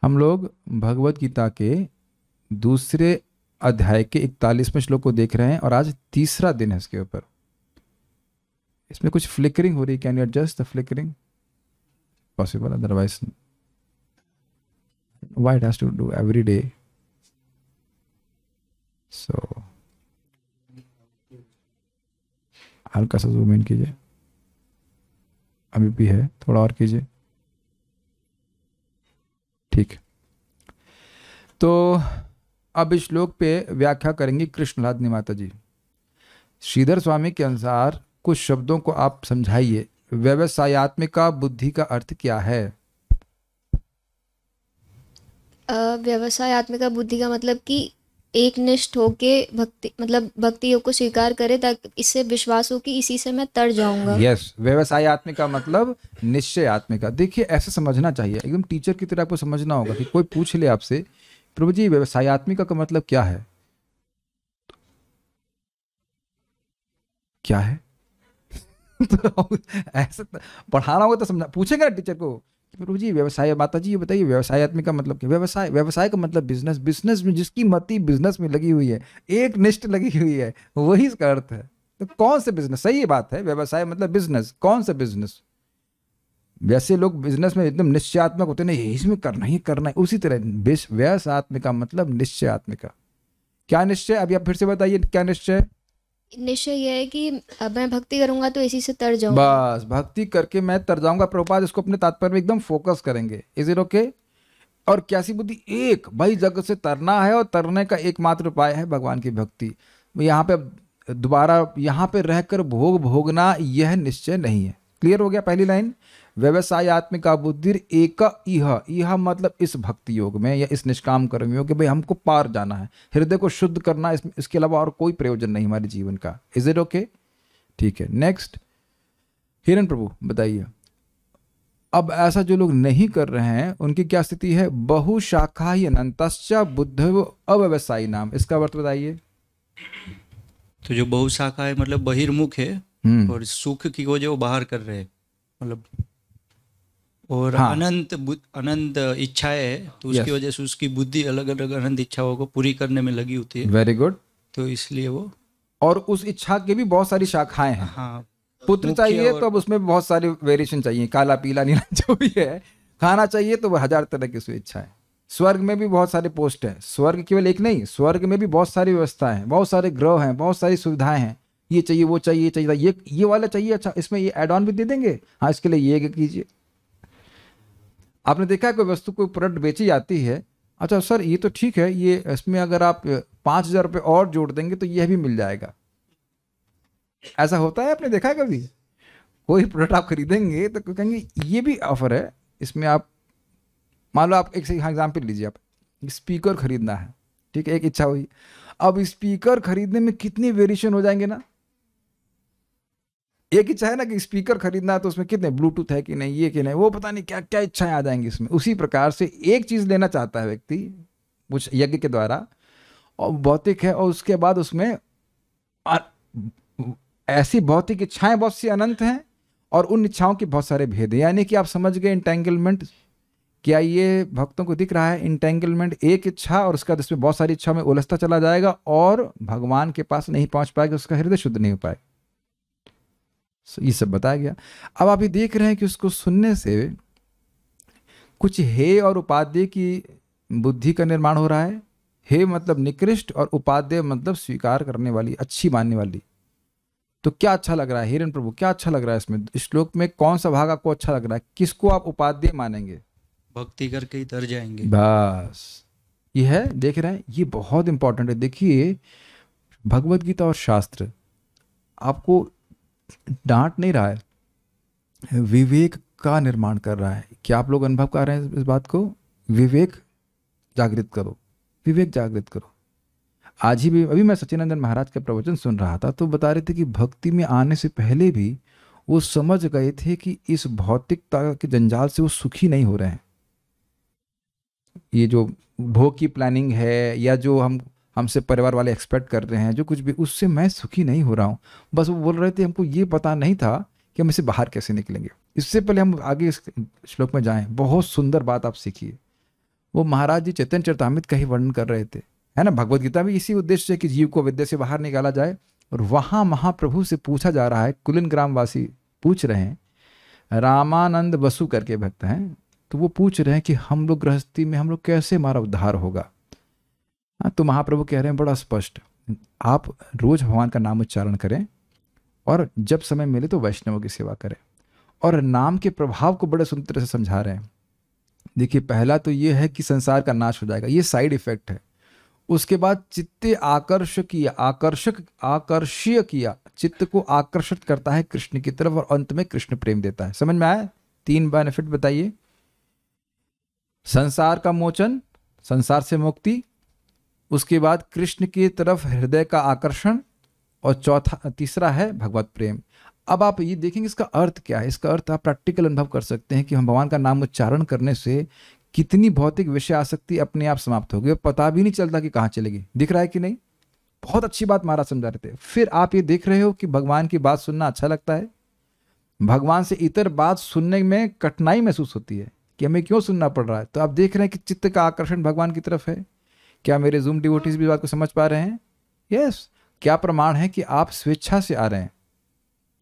हम लोग भगवत गीता के दूसरे अध्याय के 41वें श्लोक को देख रहे हैं और आज तीसरा दिन है इसके ऊपर। इसमें कुछ फ्लिकरिंग हो रही, can you adjust the flickering? Possible, otherwise why it has to do every day? So हल्का सा जूम इन कीजिए, अभी भी है, थोड़ा और कीजिए। ठीक। तो अब इस श्लोक पे व्याख्या करेंगी कृष्णलादनी माता जी। श्रीधर स्वामी के अनुसार कुछ शब्दों को आप समझाइए। व्यवसायत्मिका बुद्धि का अर्थ क्या है? व्यवसायत्मिका बुद्धि का मतलब कि एक निष्ठ होके भक्ति, मतलब भक्ति योग को स्वीकार करे ताकि इससे विश्वास हो कि इसी से मैं तर जाऊंगा। यस, व्यवसायत्मिका मतलब निश्चयात्मिका। देखिए ऐसे समझना चाहिए, एकदम टीचर की तरह आपको समझना होगा कि कोई पूछ ले आपसे, प्रभु जी व्यवसायत्मिका का मतलब क्या है? क्या है? तो ऐसे पढ़ाना होगा तो समझा, पूछेगा ना टीचर को कि प्रभु जी व्यवसाय, माता जी ये बताइए व्यवसायत्मिका मतलब क्या? व्यवसाय, व्यवसाय का मतलब बिजनेस, बिजनेस में जिसकी मति बिजनेस में लगी हुई है, एक निष्ठ लगी हुई है, वही इसका अर्थ है। तो कौन से बिजनेस? सही बात है, व्यवसाय मतलब बिजनेस, कौन सा बिजनेस? वैसे लोग बिजनेस में एकदम निश्चयात्मक होते हैं, नहीं इसमें करना ही करना है, उसी तरह व्यवसायत्मिका मतलब निश्चयात्मिका। क्या निश्चय? अभी आप फिर से बताइए क्या निश्चय? निश्चय यह है कि अब मैं भक्ति करूंगा तो इसी से तर जाऊंगा। बस भक्ति करके मैं तर जाऊंगा। प्रभुपाद इसको अपने तात्पर्य में एकदम फोकस करेंगे। Is it okay? और कैसी बुद्धि? एक भाई जगत से तरना है और तरने का एकमात्र उपाय है भगवान की भक्ति। यहाँ पे दोबारा यहाँ पे रहकर भोग भोगना यह निश्चय नहीं है। क्लियर हो गया पहली लाइन? व्यवसायत्मिका बुद्धि एक यह मतलब इस भक्ति योग में या इस निष्काम कर्म योग, भाई हमको पार जाना है, हृदय को शुद्ध करना, इसके अलावा और कोई प्रयोजन नहीं हमारे जीवन का। Is it okay? ठीक है, नेक्स्ट। हिरण प्रभु बताइए, अब ऐसा जो लोग नहीं कर रहे हैं उनकी क्या स्थिति है? बहुशाखा ही अनंतश्च बुद्ध अव्यवसायी नाम, इसका अर्थ बताइए। तो जो बहुशाखा है मतलब बहिर्मुख है, और सुख की वजह वो बाहर कर रहे हैं, मतलब और हाँ, अनंत इच्छाएं है, तो उसकी वजह से उसकी बुद्धि अलग अलग अनंत इच्छाओं को पूरी करने में लगी होती है। Very good. तो इसलिए वो, और उस इच्छा के भी बहुत सारी शाखाएं हैं। हाँ, पुत्र चाहिए तो अब उसमें बहुत सारे वेरिएशन चाहिए, काला पीला नीला जो भी है। खाना चाहिए तो 1000 तरह की उसमें इच्छा है। स्वर्ग में भी बहुत सारे पोस्ट हैं, स्वर्ग केवल एक नहीं, स्वर्ग में भी बहुत सारी व्यवस्थाएं हैं, बहुत सारे ग्रह हैं, बहुत सारी सुविधाएं हैं। ये चाहिए, वो चाहिए, चाहिए ये वाला चाहिए, अच्छा इसमें ये एड ऑन भी दे देंगे, हाँ इसके लिए ये कीजिए। आपने देखा है कोई वस्तु, कोई प्रोडक्ट बेची जाती है, अच्छा सर ये तो ठीक है, ये इसमें अगर आप 5000 रुपये और जोड़ देंगे तो यह भी मिल जाएगा। ऐसा होता है? आपने देखा है कभी? कोई प्रोडक्ट आप खरीदेंगे तो कहेंगे ये भी ऑफर है, इसमें आप, मान लो आप एक एग्जाम्पल लीजिए, आप स्पीकर खरीदना है, ठीक है, एक इच्छा हुई। अब स्पीकर खरीदने में कितनी वेरिएशन हो जाएंगे ना। एक इच्छा है ना कि स्पीकर खरीदना है, तो उसमें कितने ब्लूटूथ है कि नहीं, ये कि नहीं, वो पता नहीं क्या क्या इच्छाएं आ जाएंगी इसमें। उसी प्रकार से एक चीज लेना चाहता है व्यक्ति कुछ यज्ञ के द्वारा, और भौतिक है, और उसके बाद उसमें ऐसी भौतिक इच्छाएं बहुत सी अनंत हैं, और उन इच्छाओं के बहुत सारे भेद हैं। यानी कि आप समझ गए इंटेंगलमेंट। क्या ये भक्तों को दिख रहा है? इंटेंगलमेंट, एक इच्छा और उसका इसमें बहुत सारी इच्छा में उलझता चला जाएगा और भगवान के पास नहीं पहुंच पाएगा, उसका हृदय शुद्ध नहीं हो पाएगा। ये सब बताया गया। अब आप ये देख रहे हैं कि उसको सुनने से कुछ हे और उपादेय की बुद्धि का निर्माण हो रहा है। हे मतलब निकृष्ट और उपादेय मतलब स्वीकार करने वाली, अच्छी मानने वाली। तो क्या अच्छा लग रहा है हिरण प्रभु, क्या अच्छा लग रहा है इसमें? इस श्लोक में कौन सा भाग आपको अच्छा लग रहा है? किसको आप उपादेय मानेंगे? भक्ति करके ही तर जाएंगे। बस ये है, देख रहे हैं, ये बहुत इंपॉर्टेंट है। देखिए भगवत गीता और शास्त्र आपको डांट नहीं रहा है, विवेक का निर्माण कर रहा है। क्या आप लोग अनुभव कर रहे हैं इस बात को? विवेक जागृत करो, विवेक जागृत करो। आज ही भी अभी मैं सच्चिदानंद महाराज का प्रवचन सुन रहा था, तो बता रहे थे कि भक्ति में आने से पहले भी वो समझ गए थे कि इस भौतिकता के जंजाल से वो सुखी नहीं हो रहे हैं। ये जो भोग की प्लानिंग है या जो हमसे परिवार वाले एक्सपेक्ट कर रहे हैं, जो कुछ भी, उससे मैं सुखी नहीं हो रहा हूँ। बस वो बोल रहे थे हमको ये पता नहीं था कि हम इससे बाहर कैसे निकलेंगे। इससे पहले हम आगे इस श्लोक में जाएं, बहुत सुंदर बात आप सीखिए। वो महाराज जी चैतन्य चरितामृत का ही वर्णन कर रहे थे, है ना। भगवत गीता भी इसी उद्देश्य से कि जीव को विद्या से बाहर निकाला जाए। और वहां महाप्रभु से पूछा जा रहा है, कुलिन ग्राम वासी पूछ रहे हैं, रामानंद बसु करके भक्त हैं, तो वो पूछ रहे हैं कि हम लोग गृहस्थी में हम लोग कैसे हमारा उद्धार होगा। तो महाप्रभु कह रहे हैं बड़ा स्पष्ट, आप रोज भगवान का नाम उच्चारण करें और जब समय मिले तो वैष्णवों की सेवा करें। और नाम के प्रभाव को बड़े सुंदर से समझा रहे हैं। देखिए, पहला तो ये है कि संसार का नाश हो जाएगा, ये साइड इफेक्ट है। उसके बाद चित्ते आकर्षीय किया, चित्त को आकर्षित करता है कृष्ण की तरफ और अंत में कृष्ण प्रेम देता है। समझ में आया? 3 बेनिफिट बताइए। संसार का मोचन, संसार से मुक्ति, उसके बाद कृष्ण की तरफ हृदय का आकर्षण, और तीसरा है भगवत प्रेम। अब आप ये देखेंगे इसका अर्थ क्या है। इसका अर्थ आप प्रैक्टिकल अनुभव कर सकते हैं कि हम भगवान का नाम उच्चारण करने से कितनी भौतिक विषय आसक्ति अपने आप समाप्त होगी और पता भी नहीं चलता कि कहाँ चलेगी। दिख रहा है कि नहीं? बहुत अच्छी बात महाराज समझा रहे थे। फिर आप ये देख रहे हो कि भगवान की बात सुनना अच्छा लगता है, भगवान से इतर बात सुनने में कठिनाई महसूस होती है कि हमें क्यों सुनना पड़ रहा है। तो आप देख रहे हैं कि चित्त का आकर्षण भगवान की तरफ है। क्या मेरे जूम डिवोटीज भी बात को समझ पा रहे हैं? यस। क्या प्रमाण है कि आप स्वेच्छा से आ रहे हैं?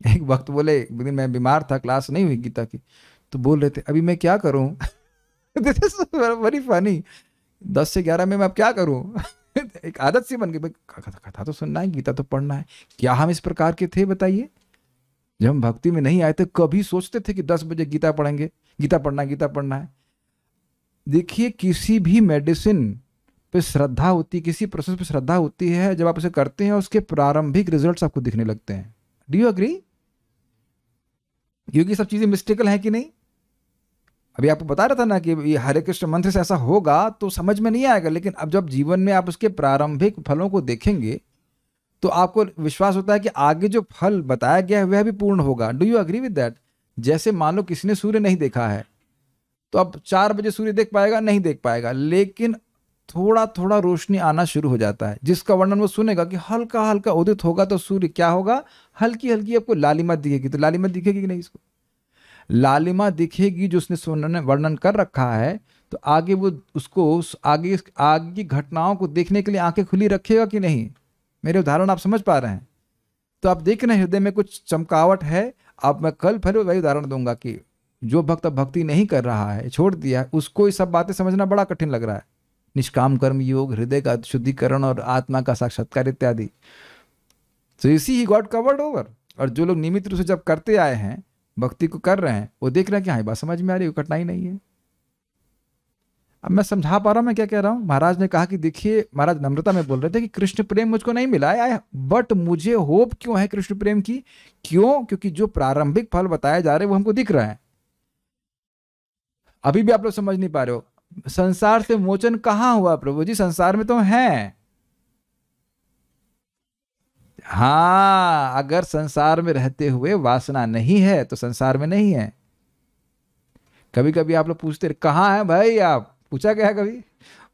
एक वक्त बोले, एक दिन मैं बीमार था, क्लास नहीं हुई गीता की, तो बोल रहे थे अभी मैं क्या करूं? बड़ी फनी। 10 से 11 में मैं अब क्या करूं? एक आदत सी बन गई, कथा तो सुनना है, गीता तो पढ़ना है। क्या हम इस प्रकार के थे बताइए? जब हम भक्ति में नहीं आए थे कभी सोचते थे कि 10 बजे गीता पढ़ेंगे, गीता पढ़ना है। देखिए, किसी भी मेडिसिन पे श्रद्धा होती है, किसी प्रोसेस पे श्रद्धा होती है, जब आप उसे करते हैं उसके प्रारंभिक रिजल्ट्स आपको दिखने लगते हैं। Do you agree? क्योंकि सब चीजें मिस्टेकल हैं कि नहीं? अभी आपको बता रहा था ना कि ये हरे कृष्ण मंत्र से ऐसा होगा तो समझ में नहीं आएगा, लेकिन अब जब जीवन में आप उसके प्रारंभिक फलों को देखेंगे तो आपको विश्वास होता है कि आगे जो फल बताया गया है वह भी पूर्ण होगा। Do you agree with that? जैसे मान लो किसी ने सूर्य नहीं देखा है, तो अब 4 बजे सूर्य देख पाएगा? नहीं देख पाएगा, लेकिन थोड़ा थोड़ा रोशनी आना शुरू हो जाता है, जिसका वर्णन वो सुनेगा कि हल्का हल्का उदित होगा, तो सूर्य क्या होगा? हल्की हल्की आपको लालिमा दिखेगी। तो लालिमा दिखेगी कि नहीं? इसको लालिमा दिखेगी जो उसने वर्णन कर रखा है। तो आगे वो उसको आगे की घटनाओं को देखने के लिए आंखें खुली रखेगा कि नहीं? मेरे उदाहरण आप समझ पा रहे हैं? तो आप देख रहे हैं हृदय में कुछ चमकावट है। अब मैं कल फिर वही उदाहरण दूंगा कि जो भक्त भक्ति नहीं कर रहा है, छोड़ दिया, उसको ये सब बातें समझना बड़ा कठिन लग रहा है। निष्काम कर्म योग, हृदय का शुद्धिकरण और आत्मा का साक्षात्कार इत्यादि। तो इसी ही गॉड कवर्ड ओवर। और जो लोग नियमित रूप से जब करते आए हैं, भक्ति को कर रहे हैं, वो देख रहे हैं कि हाँ बात समझ में आ रही है, कठिनाई नहीं है। अब मैं समझा पा रहा हूं मैं क्या कह रहा हूं। महाराज ने कहा कि देखिए, महाराज नम्रता में बोल रहे थे कि कृष्ण प्रेम मुझको नहीं मिला है, बट मुझे होप क्यों है कृष्ण प्रेम की? क्यों? क्योंकि जो प्रारंभिक फल बताए जा रहे हैं वो हमको दिख रहा है। अभी भी आप लोग समझ नहीं पा रहे हो। संसार से मोचन कहां हुआ प्रभु जी? संसार में तो हैं। हाँ, अगर संसार में रहते हुए वासना नहीं है तो संसार में नहीं है। कभी कभी आप लोग पूछते कहाँ है भाई? आप पूछा गया कभी?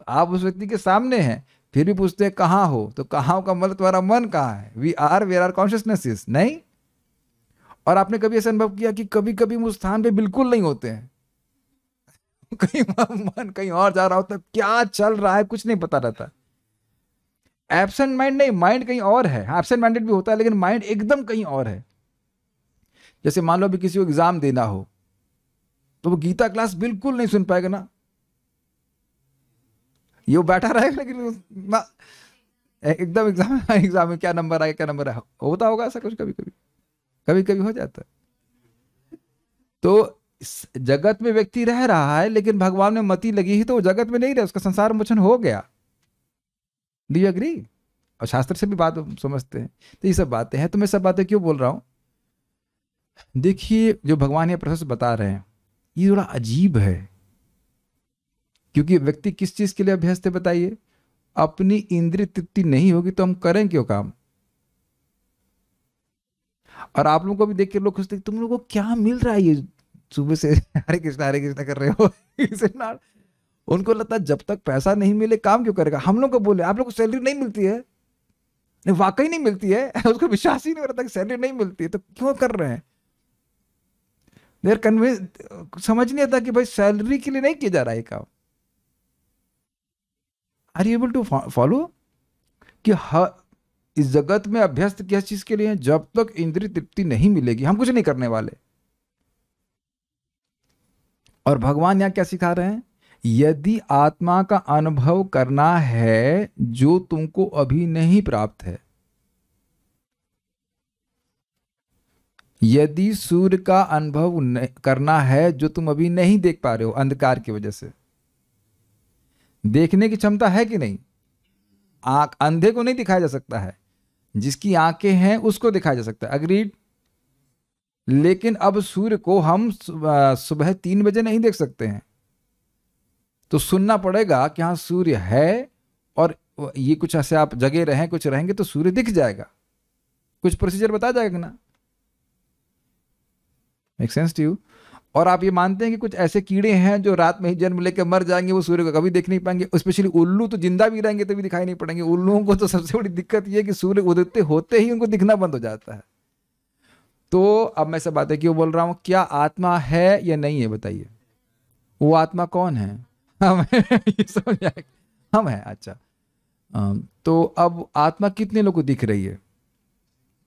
आप उस व्यक्ति के सामने हैं फिर भी पूछते हैं कहाँ हो? तो कहाँ का मतलब तुम्हारा मन कहाँ है? वेयर आर कॉन्शियसनेस नहीं। और आपने कभी ऐसा अनुभव किया कि कभी कभी उस स्थान पे बिल्कुल नहीं होते हैं, कहीं मन कहीं और जा रहा होता है, क्या चल रहा है कुछ नहीं पता रहता। एब्सेंट माइंड नहीं, माइंड कहीं और है। एब्सेंट माइंडेड भी होता है लेकिन माइंड एकदम कहीं और है। जैसे मान लो अभी किसी को एग्जाम देना हो तो वो गीता क्लास बिल्कुल नहीं सुन पाएगा ना, ये वो बैठा रहेगा लेकिन एकदम एग्जाम में क्या नंबर आया, क्या नंबर आया, होता होगा ऐसा कुछ? कभी कभी हो जाता है। तो इस जगत में व्यक्ति रह रहा है लेकिन भगवान में मति लगी ही तो वो जगत में नहीं रहे, उसका संसार मोचन हो गया। Do you agree? और शास्त्र से भी बात समझते हैं। तो ये सब बातें हैं। तो मैं सब बातें क्यों बोल रहा हूं? देखिए, जो भगवान ये प्रोसेस बता रहे हैं ये थोड़ा अजीब है, क्योंकि व्यक्ति किस चीज के लिए अभ्यस्त है बताइए? अपनी इंद्रिय तृप्ति नहीं होगी तो हम करें क्यों काम? और आप लोगों को भी देख के लोग खुशते तुम लोगों को क्या मिल रहा है, ये सुबह से हरे कृष्णा कर रहे हो। उनको लगता है जब तक पैसा नहीं मिले काम क्यों करेगा। हम लोग को बोले आप लोग को सैलरी नहीं मिलती है, वाकई नहीं मिलती है, उसको विश्वास ही नहीं हो रहा था कि सैलरी नहीं मिलती है, तो क्यों कर रहे हैं? देर कन्विंस, समझ नहीं आता कि भाई सैलरी के लिए नहीं किया जा रहा है काम। Are you able to follow कि इस जगत में अभ्यस्त किस चीज के लिए है? जब तक इंद्रिय तृप्ति नहीं मिलेगी हम कुछ नहीं करने वाले। और भगवान यहां क्या सिखा रहे हैं? यदि आत्मा का अनुभव करना है जो तुमको अभी नहीं प्राप्त है, यदि सूर्य का अनुभव करना है जो तुम अभी नहीं देख पा रहे हो अंधकार की वजह से, देखने की क्षमता है कि नहीं? आंख अंधे को नहीं दिखाया जा सकता है, जिसकी आंखें हैं उसको दिखाया जा सकता है, अग्रीड। लेकिन अब सूर्य को हम सुबह 3 बजे नहीं देख सकते हैं, तो सुनना पड़ेगा कि हाँ सूर्य है, और ये कुछ ऐसे आप जगे रहें, कुछ रहेंगे तो सूर्य दिख जाएगा, कुछ प्रोसीजर बताया जाएगा ना। Make sense to you? और आप ये मानते हैं कि कुछ ऐसे कीड़े हैं जो रात में ही जन्म लेकर मर जाएंगे, वो सूर्य को कभी देख नहीं पाएंगे। स्पेशली उल्लू तो जिंदा भी रहेंगे तो भी दिखाई नहीं पड़ेंगे। उल्लुओं को तो सबसे बड़ी दिक्कत ये है कि सूर्य उदय होते ही उनको दिखना बंद हो जाता है। तो अब मैं सब बातें क्यों बोल रहा हूं? क्या आत्मा है या नहीं है बताइए? वो आत्मा कौन है? हम हैं। ये समझ आए? हम हैं। अच्छा, तो अब आत्मा कितने लोगों को दिख रही है?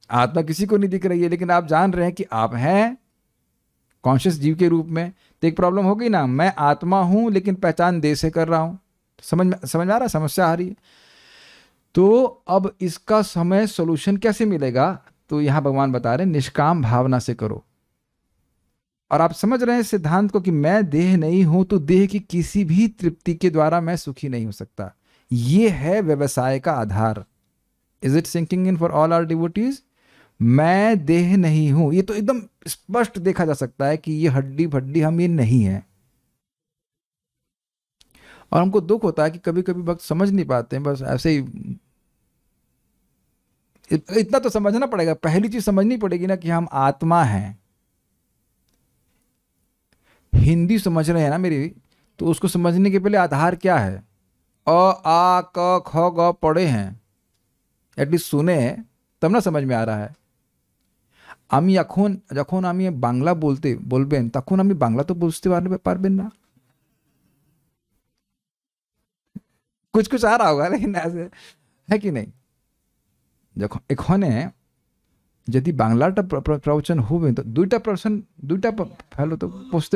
आत्मा किसी को नहीं दिख रही है, लेकिन आप जान रहे हैं कि आप हैं कॉन्शियस जीव के रूप में। तो एक प्रॉब्लम हो गई ना, मैं आत्मा हूं लेकिन पहचान देह से कर रहा हूं। समझ आ रहा है? समस्या आ रही है। तो अब इसका समय सॉल्यूशन कैसे मिलेगा? तो यहां भगवान बता रहे हैं निष्काम भावना से करो। और आप समझ रहे हैं सिद्धांत को कि मैं देह नहीं हूं, तो देह की किसी भी तृप्ति के द्वारा मैं सुखी नहीं हो सकता। ये है व्यवसाय का आधार। Is it sinking in for all our devotees? मैं देह नहीं हूं, ये तो एकदम स्पष्ट देखा जा सकता है कि ये हड्डी भड्डी हम ये नहीं है। और हमको दुख होता है कि कभी कभी भक्त समझ नहीं पाते हैं, बस ऐसे ही। इतना तो समझना पड़ेगा, पहली चीज समझनी पड़ेगी ना कि हम आत्मा हैं। हिंदी समझ रहे हैं ना मेरी, तो उसको समझने के पहले आधार क्या है? अ आ क ख ग पढ़े हैं, एटलीस्ट सुने हैं, तब ना समझ में आ रहा है। আমি যখন আমি বাংলা বলবেন তখন আমি বাংলা তো বুঝতে পারবেন না। कुछ कुछ आ रहा होगा, लेकिन ऐसे है कि नहीं? যখন এখানে যদি বাংলাটা প্রবচন হবে তো দুইটা ফেলো তো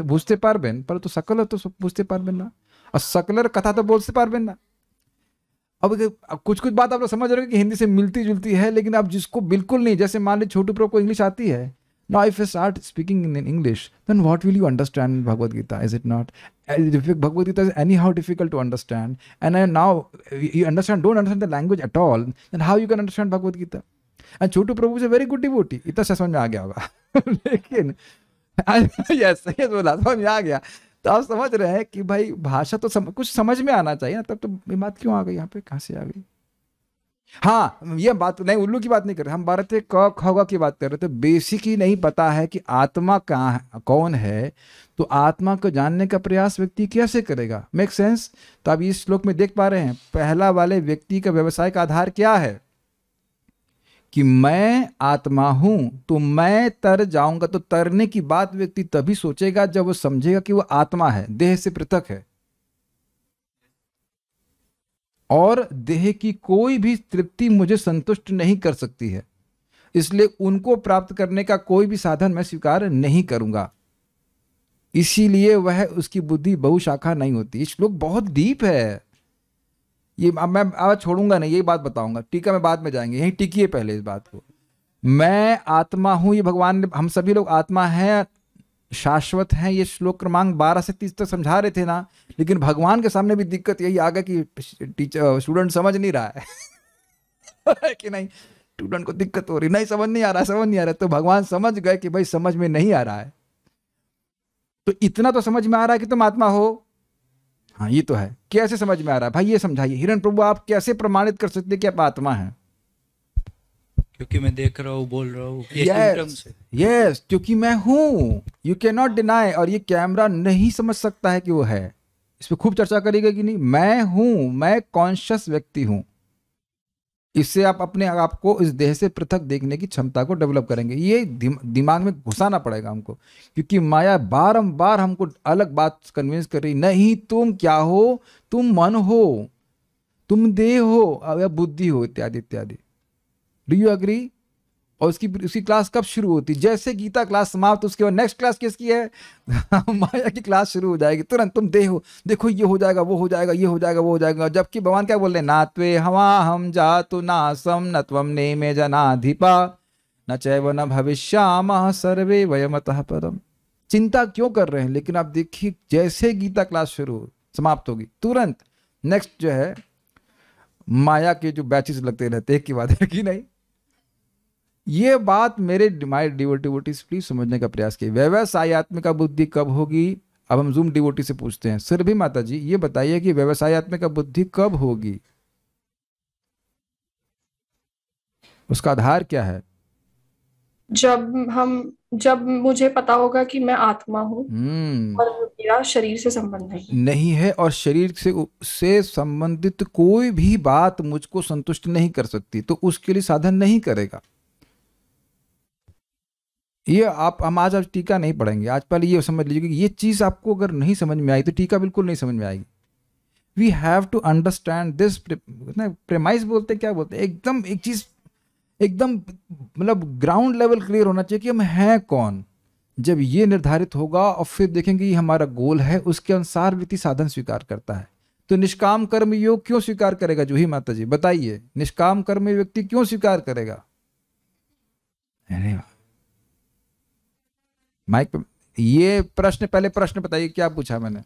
বুঝতে পারবেন, पर तो सकल तो বুঝতে পারবেন না, और सकलर कथा तो बोलते पारबेन ना। अब कुछ कुछ बात आप लोग समझ रहे हो कि हिंदी से मिलती जुलती है, लेकिन आप जिसको बिल्कुल नहीं, जैसे मान लीजिए छोटू प्रभु को इंग्लिश आती है, now if you start speaking in English, then what will you understand Bhagavad Gita? Is it not? Bhagavad Gita is anyhow difficult to understand, and now you don't understand the language at all, then how you can understand Bhagavad Gita? And Chhotu Prabhu is a very good devotee, इतना समझ में आ गया होगा। लेकिन yes बोला, समझ में आ गया। तो आप समझ रहे हैं कि भाई भाषा तो कुछ समझ में आना चाहिए ना, तब तो ये बात क्यों आ गई यहाँ पे, कहाँ से आ गई? हाँ, ये बात नहीं, उल्लू की बात नहीं कर रहे हम, भारत क ख की बात कर रहे थे। बेसिक ही नहीं पता है कि आत्मा कौन है, तो आत्मा को जानने का प्रयास व्यक्ति कैसे करेगा? Make sense? तो आप इस श्लोक में देख पा रहे हैं, पहला वाले व्यक्ति का व्यवसाय का आधार क्या है कि मैं आत्मा हूं, तो मैं तर जाऊंगा। तो तरने की बात व्यक्ति तभी सोचेगा जब वो समझेगा कि वो आत्मा है, देह से पृथक है, और देह की कोई भी तृप्ति मुझे संतुष्ट नहीं कर सकती है, इसलिए उनको प्राप्त करने का कोई भी साधन मैं स्वीकार नहीं करूंगा। इसीलिए वह उसकी बुद्धि बहुशाखा नहीं होती। ये श्लोक बहुत डीप है, ये मैं आज छोड़ूंगा नहीं, यही बात बताऊंगा, टीका में बाद में जाएंगे, यही टिकिए पहले इस बात को। मैं आत्मा हूं, ये भगवान ने, हम सभी लोग आत्मा हैं, शाश्वत हैं, ये श्लोक क्रमांक 12 से 30 तक समझा रहे थे ना। लेकिन भगवान के सामने भी दिक्कत यही आ गई कि टीचर स्टूडेंट समझ नहीं रहा है कि नहीं, स्टूडेंट को दिक्कत हो रही, नहीं समझ नहीं आ रहा। तो भगवान समझ गए कि भाई समझ में नहीं आ रहा है, तो इतना तो समझ में आ रहा है कि तुम आत्मा हो। हाँ ये तो है, कैसे समझ में आ रहा है भाई, ये समझाइए। हिरण प्रभु, आप कैसे प्रमाणित कर सकते कि आप आत्मा हैं? क्योंकि मैं देख रहा हूँ, बोल रहा हूँ। यस, क्योंकि मैं हूं, यू कैन नॉट डिनाई। और ये कैमरा नहीं समझ सकता है कि वो है, इस पर खूब चर्चा करेगा कि नहीं। मैं हूं, मैं कॉन्शियस व्यक्ति हूं। इससे आप अपने आप को इस देह से पृथक देखने की क्षमता को डेवलप करेंगे। ये दिमाग में घुसाना पड़ेगा हमको, क्योंकि माया बारंबार हमको अलग बात कन्विंस कर रही, नहीं तुम क्या हो, तुम मन हो, तुम देह हो या बुद्धि हो, इत्यादि इत्यादि। Do you agree? और उसकी क्लास कब शुरू होती? जैसे गीता क्लास समाप्त, उसके बाद नेक्स्ट क्लास किसकी है? माया की क्लास शुरू हो जाएगी तुरंत। तुम देह हो, देखो ये हो जाएगा, वो हो जाएगा, ये हो जाएगा, वो हो जाएगा। जबकि भगवान क्या बोल रहे हैं? नात्वे हवा हम जातु नासम न त्वम नेमे जनाधिपा न चैव न भविष्यामः सर्वे वयमतः परम। चिंता क्यों कर रहे हैं? लेकिन आप देखिए, जैसे गीता क्लास शुरू समाप्त होगी, तुरंत नेक्स्ट जो है माया के जो बैचेस लगते रहते हैं, एक की बात है कि नहीं? ये बात मेरे माय डिवोटीज प्लीज समझने का प्रयास किए। व्यवसायत्मिका बुद्धि कब होगी? अब हम जूम डिवोटी से पूछते हैं, सुरभि माता जी ये बताइए कि व्यवसायत्मिका बुद्धि कब होगी? उसका आधार क्या है? जब मुझे पता होगा कि मैं आत्मा हूँ और मेरा शरीर से संबंध नहीं है, और शरीर से संबंधित कोई भी बात मुझको संतुष्ट नहीं कर सकती, तो उसके लिए साधन नहीं करेगा। ये हम आज टीका नहीं पढ़ेंगे। आज पहले ये समझ लीजिए कि ये चीज आपको अगर नहीं समझ में आई तो टीका बिल्कुल नहीं समझ में आएगी। We have to understand this premise बोलते क्या बोलते, एकदम एक चीज एकदम मतलब ग्राउंड लेवल क्लियर होना चाहिए कि हम हैं कौन। जब ये निर्धारित होगा और फिर देखेंगे ये हमारा गोल है, उसके अनुसार व्यक्ति साधन स्वीकार करता है। तो निष्काम कर्म योग क्यों स्वीकार करेगा? जूही माता जी बताइए, निष्काम कर्म व्यक्ति क्यों स्वीकार करेगा? माइक पे ये प्रश्न, पहले प्रश्न बताइए, क्या पूछा मैंने?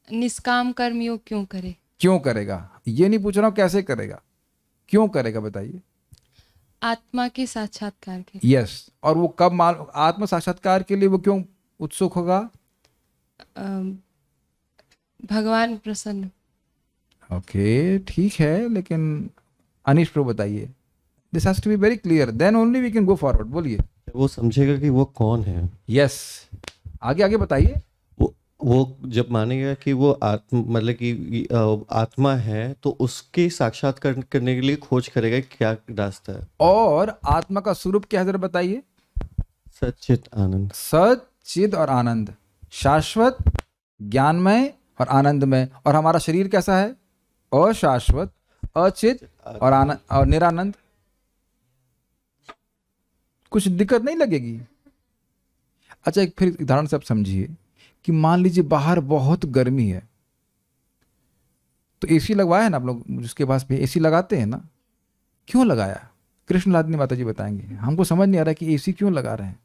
निष्काम कर्म योग क्यों करे? क्यों करेगा ये नहीं पूछ रहा हूं, कैसे करेगा, क्यों करेगा बताइए। आत्मा के साक्षात्कार के लिए। यस, और वो कब आत्म साक्षात्कार के लिए वो क्यों उत्सुक होगा? भगवान प्रसन्न। ओके ठीक है, लेकिन अनिश प्रो बताइए, this has to be very clear, then only we can go forward. बोलिए। वो समझेगा कि वो कौन है। यस, आगे आगे बताइए। वो जब मानेगा कि वो मतलब कि आत्मा है, तो उसके साक्षात्कार करने के लिए खोज करेगा क्या रास्ता है। और आत्मा का स्वरूप क्या है जरा बताइए? सच्चित आनंद। सच्चिद और आनंद, शाश्वत, ज्ञानमय और आनंदमय। और हमारा शरीर कैसा है? अशाश्वत, अचित और आनंद और निरानंद। कुछ दिक्कत नहीं लगेगी। अच्छा, एक फिर उदाहरण से आप समझिए कि मान लीजिए बाहर बहुत गर्मी है, तो एसी लगवाया है ना आप लोग, जिसके पास भी एसी लगाते हैं ना, क्यों लगाया? कृष्ण लादनी माता जी बताएंगे। हमको समझ नहीं आ रहा कि एसी क्यों लगा रहे हैं।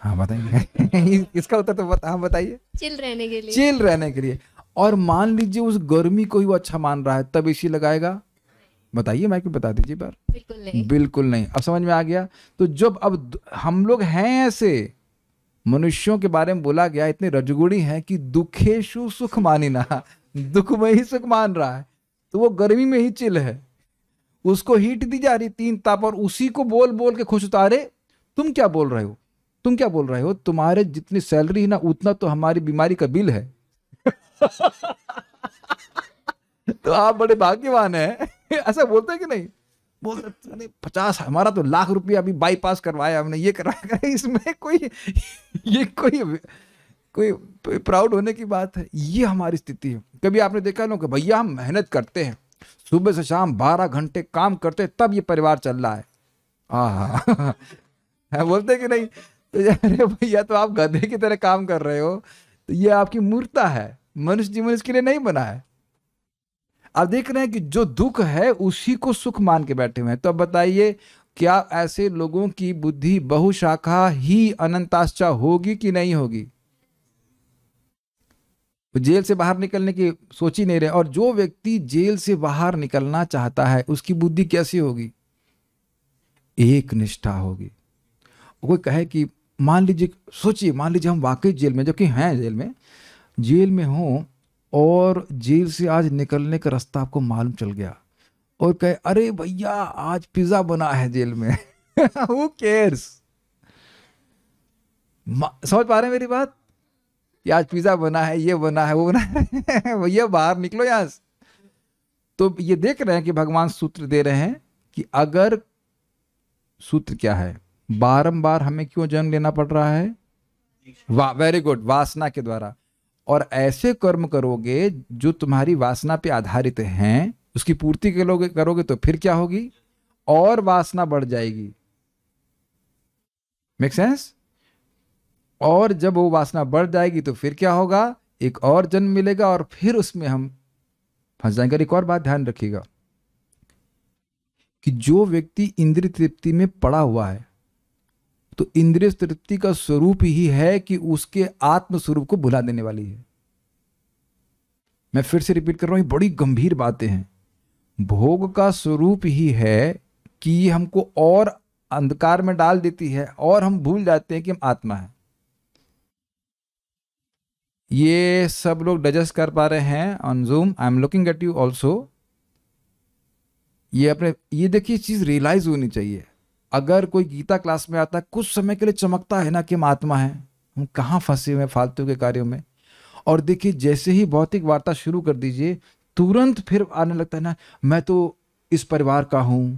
हाँ बताएंगे। इसका उत्तर तो हाँ बताइए। चिल रहने के लिए। चिल रहने के लिए। और मान लीजिए उस गर्मी को ही वो अच्छा मान रहा है, तब एसी लगाएगा? बताइए, माइक पे बता दीजिए बार। बिल्कुल नहीं, बिल्कुल नहीं। अब समझ में आ गया। तो जब अब हम लोग हैं ऐसे, मनुष्यों के बारे में बोला गया इतने रजगुणी हैं कि दुखेशु सुख मानिना, दुख में ही सुख मान रहा है, तो वो गर्मी में ही चिल है। उसको हीट दी जा रही 3 ताप, और उसी को बोल बोल के खुश उतारे। तुम क्या बोल रहे हो? तुम क्या बोल रहे हो? तुम्हारे जितनी सैलरी है ना, उतना तो हमारी बीमारी का बिल है। तो आप बड़े भाग्यवान हैं। ऐसा बोलते हैं कि नहीं? बोलते 50, हमारा तो लाख रुपया अभी बाईपास करवाया हमने, ये करवाया। इसमें कोई प्राउड होने की बात है? ये हमारी स्थिति है। कभी आपने देखा ना कि भैया हम मेहनत करते हैं, सुबह से शाम 12 घंटे काम करते हैं, तब ये परिवार चल रहा है। बोलते कि नहीं? तो अरे भैया, तो आप गधे की तरह काम कर रहे हो। तो ये आपकी मूर्खता है। मनुष्य जीवन इसके लिए नहीं बना है। आप देख रहे हैं कि जो दुख है उसी को सुख मान के बैठे हुए हैं। तो अब बताइए, क्या ऐसे लोगों की बुद्धि बहुशाखा ही अनंताश्चा होगी कि नहीं होगी? जेल से बाहर निकलने की सोच ही नहीं रहे। और जो व्यक्ति जेल से बाहर निकलना चाहता है, उसकी बुद्धि कैसी होगी? एक निष्ठा होगी। कोई कहे कि मान लीजिए, सोचिए, मान लीजिए हम वाकई जेल में, जो कि हैं जेल में हो, और जेल से आज निकलने का रास्ता आपको मालूम चल गया, और कहे अरे भैया आज पिज्जा बना है जेल में। Who cares? समझ पा रहे हैं मेरी बात? कि आज पिज्जा बना है, ये बना है, वो बना है। भैया बाहर निकलो यहाँ से। तो ये देख रहे हैं कि भगवान सूत्र दे रहे हैं कि अगर सूत्र क्या है, बारंबार हमें क्यों जन्म लेना पड़ रहा है? वेरी गुड, वासना के द्वारा। और ऐसे कर्म करोगे जो तुम्हारी वासना पे आधारित हैं, उसकी पूर्ति करोगे तो फिर क्या होगी? और वासना बढ़ जाएगी। Make sense? और जब वो वासना बढ़ जाएगी तो फिर क्या होगा? एक और जन्म मिलेगा और फिर उसमें हम फंस जाएंगे। एक और बात ध्यान रखिएगा कि जो व्यक्ति इंद्रिय तृप्ति में पड़ा हुआ है, तो इंद्रिय तृप्ति का स्वरूप ही है कि उसके आत्म स्वरूप को भुला देने वाली है। मैं फिर से रिपीट कर रहा हूं, बड़ी गंभीर बातें हैं। भोग का स्वरूप ही है कि हमको और अंधकार में डाल देती है और हम भूल जाते हैं कि हम आत्मा है। ये सब लोग डाइजेस्ट कर पा रहे हैं on zoom? I am looking at you also. ये देखिए, चीज रियलाइज होनी चाहिए। अगर कोई गीता क्लास में आता है, कुछ समय के लिए चमकता है ना कि हम आत्मा है, हम कहाँ फंसे हुए फालतू के कार्यों में। और देखिए, जैसे ही भौतिक वार्ता शुरू कर दीजिए, तुरंत फिर आने लगता है ना, मैं तो इस परिवार का हूं,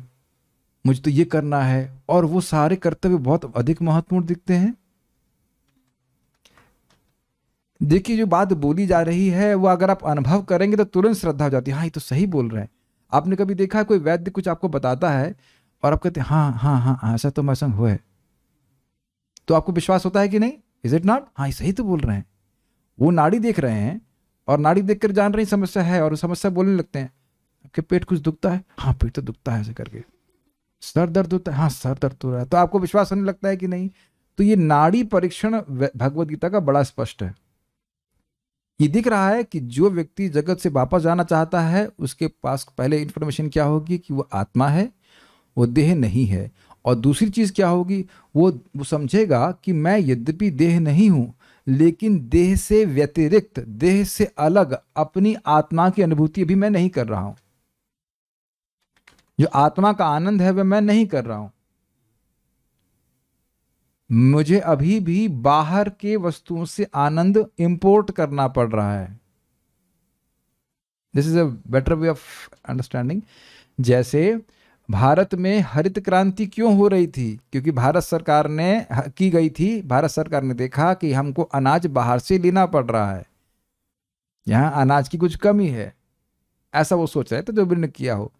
मुझे तो ये करना है। और वो सारे कर्तव्य बहुत अधिक महत्वपूर्ण दिखते हैं। देखिए, जो बात बोली जा रही है वो अगर आप अनुभव करेंगे तो तुरंत श्रद्धा हो जाती है, हाँ ये तो सही बोल रहे हैं। आपने कभी देखा है कोई वैद्य कुछ आपको बताता है और आप कहते हैं हाँ हाँ हाँ ऐसा तो मेरे संग हुआ है, तो आपको विश्वास होता है कि नहीं? Is it not? हाँ ये सही तो बोल रहे हैं। वो नाड़ी देख रहे हैं और नाड़ी देखकर जान रहे हैं समस्या है, और समस्या बोलने लगते हैं। आपके पेट कुछ दुखता है? हाँ पेट तो दुखता है, ऐसे करके। सर दर्द होता है? हाँ सर दर्द हो रहा है। तो आपको विश्वास होने लगता है कि नहीं? तो ये नाड़ी परीक्षण भगवद गीता का बड़ा स्पष्ट है। ये दिख रहा है कि जो व्यक्ति जगत से वापस जाना चाहता है, उसके पास पहले इंफॉर्मेशन क्या होगी कि वो आत्मा है, वो देह नहीं है। और दूसरी चीज क्या होगी? वो समझेगा कि मैं यद्यपि देह नहीं हूं, लेकिन देह से व्यतिरिक्त, देह से अलग अपनी आत्मा की अनुभूति भी मैं नहीं कर रहा हूं। जो आत्मा का आनंद है वह मैं नहीं कर रहा हूं। मुझे अभी भी बाहर के वस्तुओं से आनंद इंपोर्ट करना पड़ रहा है। This is a better way of understanding. जैसे भारत में हरित क्रांति क्यों हो रही थी? क्योंकि भारत सरकार ने की गई थी। भारत सरकार ने देखा कि हमको अनाज बाहर से लेना पड़ रहा है, यहां अनाज की कुछ कमी है, ऐसा वो सोच रहे थे जो भी ने किया हो।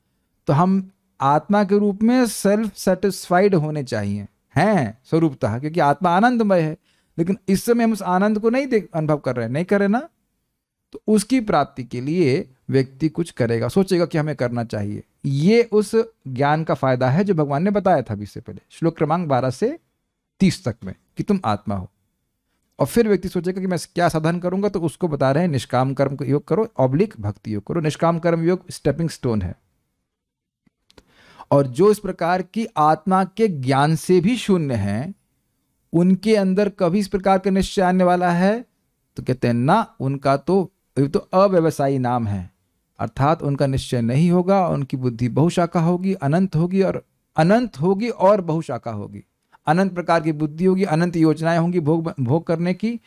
तो हम आत्मा के रूप में सेल्फ सेटिस्फाइड होने चाहिए हैं स्वरूपतः, क्योंकि आत्मा आनंदमय है। लेकिन इस समय हम उस आनंद को नहीं अनुभव कर रहे हैं, नहीं करे ना। तो उसकी प्राप्ति के लिए व्यक्ति कुछ करेगा, सोचेगा कि हमें करना चाहिए। ये उस ज्ञान का फायदा है जो भगवान ने बताया था अभी इससे पहले, श्लोक क्रमांक 12 से 30 तक में, कि तुम आत्मा हो। और फिर व्यक्ति सोचेगा कि मैं क्या साधन करूंगा, तो उसको बता रहे हैं निष्काम कर्म का योग करो, ऑब्लिक भक्ति योग करो। निष्काम कर्म योग स्टेपिंग स्टोन है। और जो इस प्रकार की आत्मा के ज्ञान से भी शून्य है, उनके अंदर कभी इस प्रकार का निश्चय आने वाला है? तो कहते हैं ना, उनका तो अव्यवसायी नाम है, अर्थात उनका निश्चय नहीं होगा। उनकी बुद्धि बहुशाखा होगी, अनंत होगी, और अनंत होगी और बहुशाखा होगी। अनंत प्रकार की बुद्धि होगी, अनंत योजनाएं होंगी भोग करने की,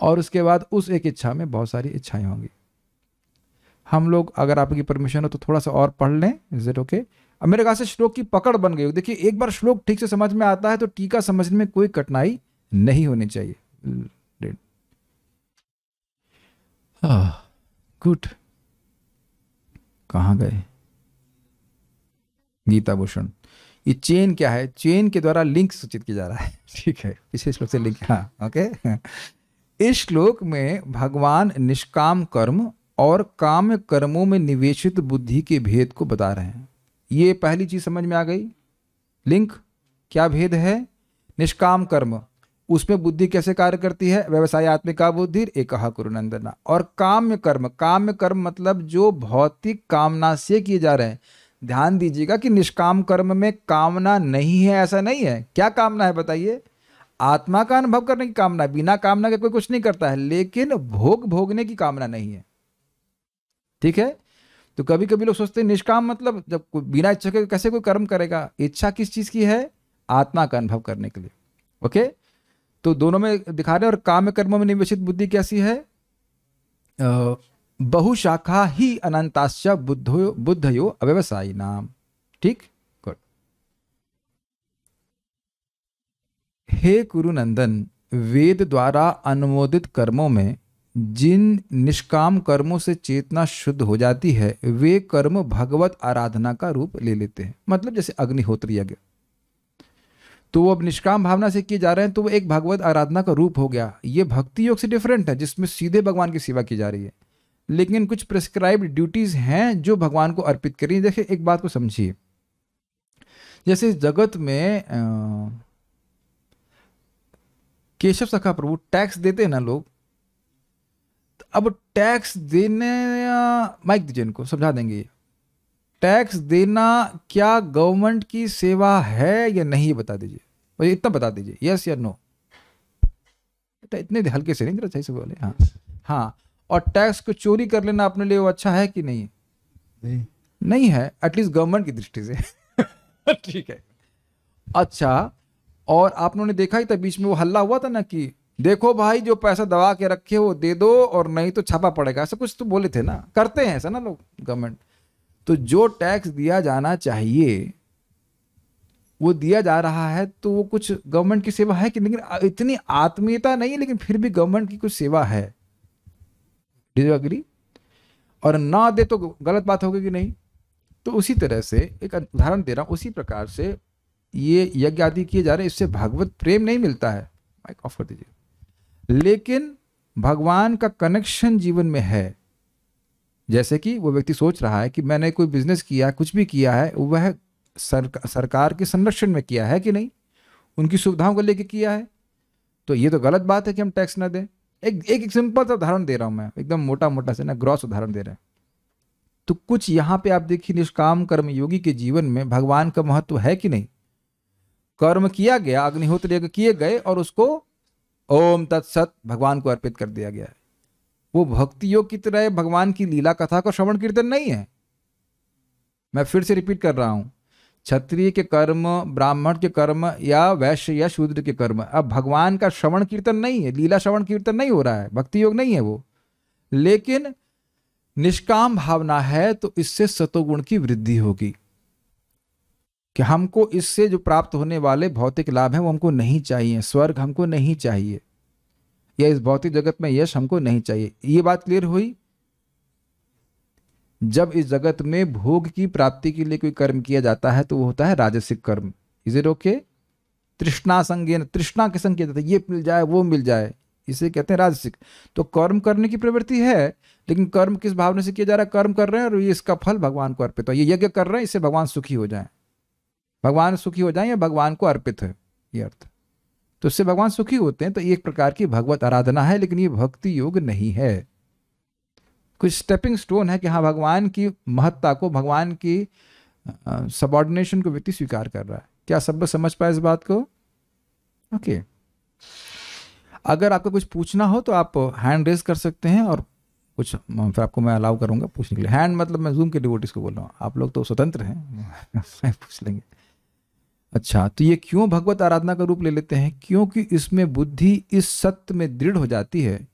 और उसके बाद उस एक इच्छा में बहुत सारी इच्छाएं होंगी। हम लोग, अगर आपकी परमिशन हो तो थोड़ा सा और पढ़ लें। Is it okay? अब मेरे ख्याल से श्लोक की पकड़ बन गई। देखिए, एक बार श्लोक ठीक से समझ में आता है तो टीका समझने में कोई कठिनाई नहीं होनी चाहिए। गुड। कहाँ गए गीता भूषण? ये चेन क्या है? चेन के द्वारा लिंक सूचित किया जा रहा है। ठीक है, पिछले श्लोक से लिंक। हाँ ओके। इस श्लोक में भगवान निष्काम कर्म और काम कर्मों में निवेशित बुद्धि के भेद को बता रहे हैं। ये पहली चीज समझ में आ गई। लिंक क्या भेद है? निष्काम कर्म, उसमें बुद्धि कैसे कार्य करती है? व्यवसायत्मिका बुद्धि एकहा कुरुनंदना। और काम्य कर्म, काम्य कर्म मतलब जो भौतिक कामना से किए जा रहे हैं। ध्यान दीजिएगा कि निष्काम कर्म में कामना नहीं है, ऐसा नहीं है। क्या कामना है बताइए? आत्मा का अनुभव करने की कामना। बिना कामना के कोई कुछ नहीं करता है, लेकिन भोगने की कामना नहीं है। ठीक है? तो कभी कभी लोग सोचते हैं निष्काम मतलब जब बिना इच्छा के कैसे कोई कर्म करेगा। इच्छा किस चीज की है? आत्मा का अनुभव करने के लिए। ओके, तो दोनों में दिखा रहे हैं। और काम कर्म में निवेशित बुद्धि कैसी है? बहुशाखा ही अनंताश्च बुद्धयो अव्यवसायी नाम। ठीक, गुड। हे कुरुनंदन, वेद द्वारा अनुमोदित कर्मों में जिन निष्काम कर्मों से चेतना शुद्ध हो जाती है वे कर्म भगवत आराधना का रूप ले लेते हैं। मतलब जैसे अग्निहोत्र यज्ञ, तो वो अब निष्काम भावना से किए जा रहे हैं, तो वो एक भगवत आराधना का रूप हो गया। ये भक्ति योग से डिफरेंट है, जिसमें सीधे भगवान की सेवा की जा रही है, लेकिन कुछ प्रिस्क्राइब्ड ड्यूटीज हैं जो भगवान को अर्पित करिए। देखिए एक बात को समझिए, जैसे इस जगत में केशव सखा प्रभु टैक्स देते हैं ना लोग, तो अब टैक्स देने, माइक दीजिए इनको समझा देंगे, ये टैक्स देना क्या गवर्नमेंट की सेवा है या नहीं, ये बता दीजिए, और इतना बता दीजिए यस या नो। इतने हल्के से नहीं, जरा सही से बोले। हाँ हाँ, और टैक्स को चोरी कर लेना अपने लिए वो अच्छा है कि नहीं? नहीं है, एटलीस्ट गवर्नमेंट की दृष्टि से। ठीक है, अच्छा। और आप लोगों ने देखा ही था बीच में वो हल्ला हुआ था ना कि देखो भाई जो पैसा दबा के रखे वो दे दो और नहीं तो छापा पड़ेगा, ऐसा कुछ तो बोले थे ना, करते हैं ऐसा ना लोग गवर्नमेंट। तो जो टैक्स दिया जाना चाहिए वो दिया जा रहा है, तो वो कुछ गवर्नमेंट की सेवा है कि, लेकिन इतनी आत्मीयता नहीं है, लेकिन फिर भी गवर्नमेंट की कुछ सेवा है। Do you agree? और ना दे तो गलत बात होगी कि नहीं? तो उसी तरह से एक उदाहरण दे रहा हूं, उसी प्रकार से ये यज्ञ आदि किए जा रहे हैं, इससे भगवत प्रेम नहीं मिलता है, माइक ऑफ कर दीजिए, लेकिन भगवान का कनेक्शन जीवन में है। जैसे कि वो व्यक्ति सोच रहा है कि मैंने कोई बिजनेस किया, कुछ भी किया है, वह सरकार के संरक्षण में किया है कि नहीं, उनकी सुविधाओं को लेकर किया है, तो ये तो गलत बात है कि हम टैक्स ना दें। एक सिंपल सा उदाहरण दे रहा हूं मैं, एकदम मोटा मोटा से ना, ग्रॉस उदाहरण दे रहे हैं। तो कुछ यहाँ पे आप देखिए, निष्काम कर्म योगी के जीवन में भगवान का महत्व है कि नहीं? कर्म किया गया, अग्निहोत्र यज्ञ किए गए और उसको ओम तत्सत भगवान को अर्पित कर दिया गया है। वो भक्ति योग की तरह भगवान की लीला कथा का श्रवण कीर्तन नहीं है। मैं फिर से रिपीट कर रहा हूं, क्षत्रिय के कर्म, ब्राह्मण के कर्म या वैश्य या शूद्र के कर्म, अब भगवान का श्रवण कीर्तन नहीं है, लीला श्रवण कीर्तन नहीं हो रहा है, भक्ति योग नहीं है वो, लेकिन निष्काम भावना है, तो इससे सतोगुण की वृद्धि होगी कि हमको इससे जो प्राप्त होने वाले भौतिक लाभ हैं वो हमको नहीं चाहिए, स्वर्ग हमको नहीं चाहिए, या इस भौतिक जगत में यश हमको नहीं चाहिए। ये बात क्लियर हुई? जब इस जगत में भोग की प्राप्ति के लिए कोई कर्म किया जाता है तो वो होता है राजसिक कर्म। Is it okay? तृष्णा संज्ञेन, तृष्णा के संग किया जाता है, ये मिल जाए वो मिल जाए, इसे कहते हैं राजसिक। तो कर्म करने की प्रवृत्ति है, लेकिन कर्म किस भावना से किया जा रहा है? कर्म कर रहे हैं और ये इसका फल भगवान को अर्पित हो, ये यज्ञ कर रहे हैं इससे भगवान सुखी हो जाए, भगवान सुखी हो जाए या भगवान को अर्पित है, ये अर्थ। तो इससे भगवान सुखी होते हैं, तो एक प्रकार की भगवत आराधना है, लेकिन ये भक्ति योग नहीं है। कुछ स्टेपिंग स्टोन है कि हाँ भगवान की महत्ता को, भगवान की सबऑर्डिनेशन को व्यक्ति स्वीकार कर रहा है। क्या सब समझ पाए इस बात को? ओके। अगर आपको कुछ पूछना हो तो आप हैंड रेज कर सकते हैं, और कुछ फिर आपको मैं अलाउ करूंगा पूछने के लिए। हैंड मतलब मैं जूम के डिवोटीज को बोल रहा हूँ, आप लोग तो स्वतंत्र हैं, पूछ लेंगे। अच्छा, तो ये क्यों भगवत आराधना का रूप ले लेते हैं? क्योंकि इसमें बुद्धि इस सत्य में दृढ़ हो जाती है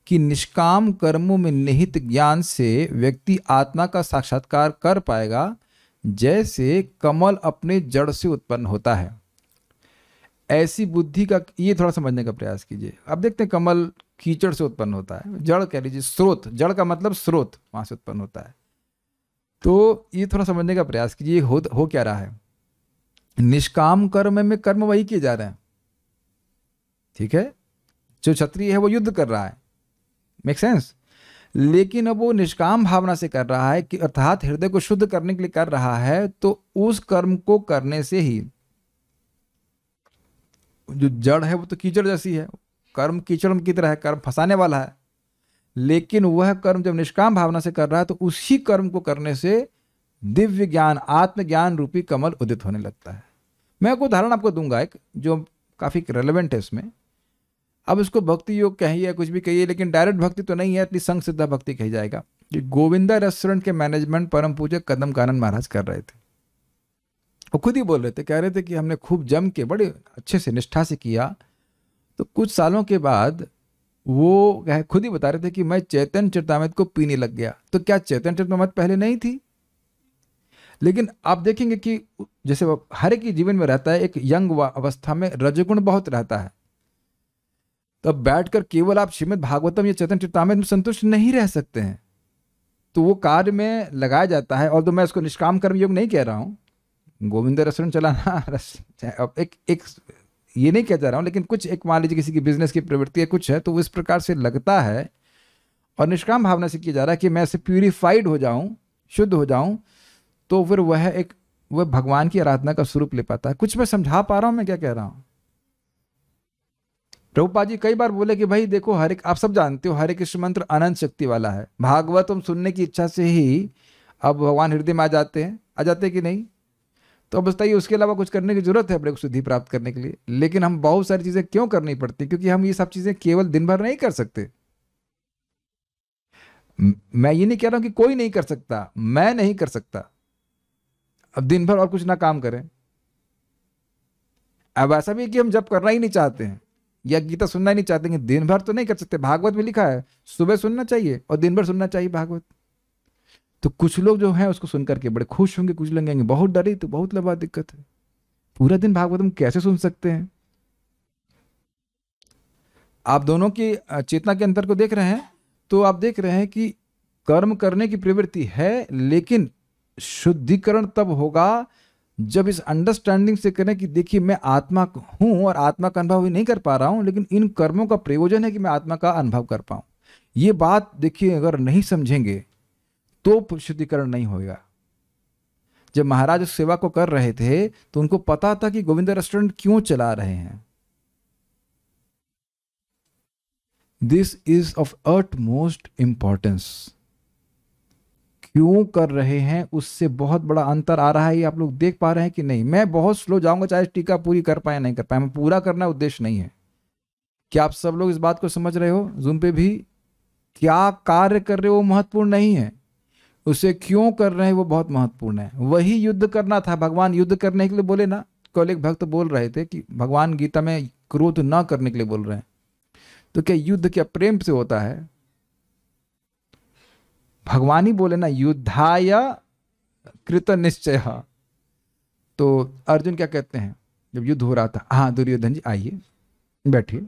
कि निष्काम कर्मों में निहित ज्ञान से व्यक्ति आत्मा का साक्षात्कार कर पाएगा, जैसे कमल अपने जड़ से उत्पन्न होता है। ऐसी बुद्धि का, ये थोड़ा समझने का प्रयास कीजिए। अब देखते हैं, कमल कीचड़ से उत्पन्न होता है, जड़ कह लीजिए स्रोत, जड़ का मतलब स्रोत, वहां से उत्पन्न होता है। तो ये थोड़ा समझने का प्रयास कीजिए, हो क्या रहा है। निष्काम कर्म में कर्म वही किए जा रहे हैं, ठीक है। जो क्षत्रिय है वो युद्ध कर रहा है, मेक सेंस, लेकिन अब वो निष्काम भावना से कर रहा है कि अर्थात हृदय को शुद्ध करने के लिए कर रहा है, तो उस कर्म को करने से ही जो जड़ है वो तो कीचड़ जैसी है, कर्म कीचड़ की तरह है, कर्म फंसाने वाला है। लेकिन वह कर्म जब निष्काम भावना से कर रहा है तो उसी कर्म को करने से दिव्य ज्ञान, आत्मज्ञान रूपी कमल उदित होने लगता है। मैं एक उदाहरण आपको दूंगा एक जो काफी रेलेवेंट है इसमें। अब इसको भक्ति योग कहिए, कुछ भी कहिए, लेकिन डायरेक्ट भक्ति तो नहीं है, इतनी संग सिद्धा भक्ति कही जाएगा। ये गोविंदा रेस्टोरेंट के मैनेजमेंट परम पूज्य कदम कानन महाराज कर रहे थे। वो खुद ही बोल रहे थे, कह रहे थे कि हमने खूब जम के बड़े अच्छे से निष्ठा से किया, तो कुछ सालों के बाद वो खुद ही बता रहे थे कि मैं चैतन्य चरितामृत को पीने लग गया। तो क्या चैतन्य चरितामृत पहले नहीं थी? लेकिन आप देखेंगे कि जैसे हर एक के जीवन में रहता है, एक यंग अवस्था में रजगुण बहुत रहता है, तो अब बैठकर केवल आप श्रीमद् भागवतम या चैतन्य चरितामृत में संतुष्ट नहीं रह सकते हैं, तो वो कार्य में लगाया जाता है। और तो मैं उसको निष्काम कर्म योग नहीं कह रहा हूँ, गोविंद रसरण चलाना अब एक ये नहीं कह जा रहा हूँ, लेकिन कुछ एक मान लीजिए किसी की बिजनेस की प्रवृत्ति है, कुछ है, तो वो इस प्रकार से लगता है और निष्काम भावना से किया जा रहा है कि मैं ऐसे प्यूरिफाइड हो जाऊं, शुद्ध हो जाऊं, तो फिर वह भगवान की आराधना का स्वरूप ले पाता है। कुछ मैं समझा पा रहा हूं मैं क्या कह रहा हूं? प्रभुपाद जी कई बार बोले कि भाई देखो, आप सब जानते हो हरे कृष्ण मंत्र अनंत शक्ति वाला है, भागवतम सुनने की इच्छा से ही अब भगवान हृदय में आ जाते कि नहीं? तो अब बताइए, उसके अलावा कुछ करने की जरूरत है अपने को शुद्धि प्राप्त करने के लिए? लेकिन हम बहुत सारी चीजें क्यों करनी पड़ती? क्योंकि हम ये सब चीजें केवल दिन भर नहीं कर सकते। मैं ये नहीं कह रहा हूं कि कोई नहीं कर सकता, मैं नहीं कर सकता अब दिन भर और कुछ ना काम करें। अब ऐसा भी है कि हम जब करना ही नहीं चाहते हैं या गीता सुनना ही नहीं चाहते हैं, दिन भर तो नहीं कर सकते। भागवत में लिखा है सुबह सुनना चाहिए और दिन भर सुनना चाहिए भागवत। तो कुछ लोग जो हैं उसको सुनकर के बड़े खुश होंगे, कुछ लगेंगे बहुत डरे, तो बहुत लंबा दिक्कत है, पूरा दिन भागवत हम कैसे सुन सकते हैं? आप दोनों की चेतना के अंतर को देख रहे हैं, तो आप देख रहे हैं कि कर्म करने की प्रवृत्ति है, लेकिन शुद्धिकरण तब होगा जब इस अंडरस्टैंडिंग से करें कि देखिए मैं आत्मा हूं और आत्मा का अनुभव भी नहीं कर पा रहा हूं, लेकिन इन कर्मों का प्रयोजन है कि मैं आत्मा का अनुभव कर पाऊं। ये बात देखिए, अगर नहीं समझेंगे तो शुद्धिकरण नहीं होगा। जब महाराज उस सेवा को कर रहे थे तो उनको पता था कि गोविंद रेस्टोरेंट क्यों चला रहे हैं। This is of utmost importance. क्यों कर रहे हैं उससे बहुत बड़ा अंतर आ रहा है। ये आप लोग देख पा रहे हैं कि नहीं? मैं बहुत स्लो जाऊंगा, चाहे टीका पूरी कर पाए नहीं कर पाए, मैं पूरा करना उद्देश्य नहीं है। क्या आप सब लोग इस बात को समझ रहे हो? जूम पे भी क्या कार्य कर रहे हो वो महत्वपूर्ण नहीं है, उसे क्यों कर रहे हैं वो बहुत महत्वपूर्ण है। वही युद्ध करना था, भगवान युद्ध करने के लिए बोले ना। कल एक भक्त बोल रहे थे कि भगवान गीता में क्रोध ना करने के लिए बोल रहे हैं, तो क्या युद्ध क्या प्रेम से होता है? भगवान ही बोले ना युद्धाय कृत निश्चय। तो अर्जुन क्या कहते हैं जब युद्ध हो रहा था? हाँ दुर्योधन जी आइए बैठिए,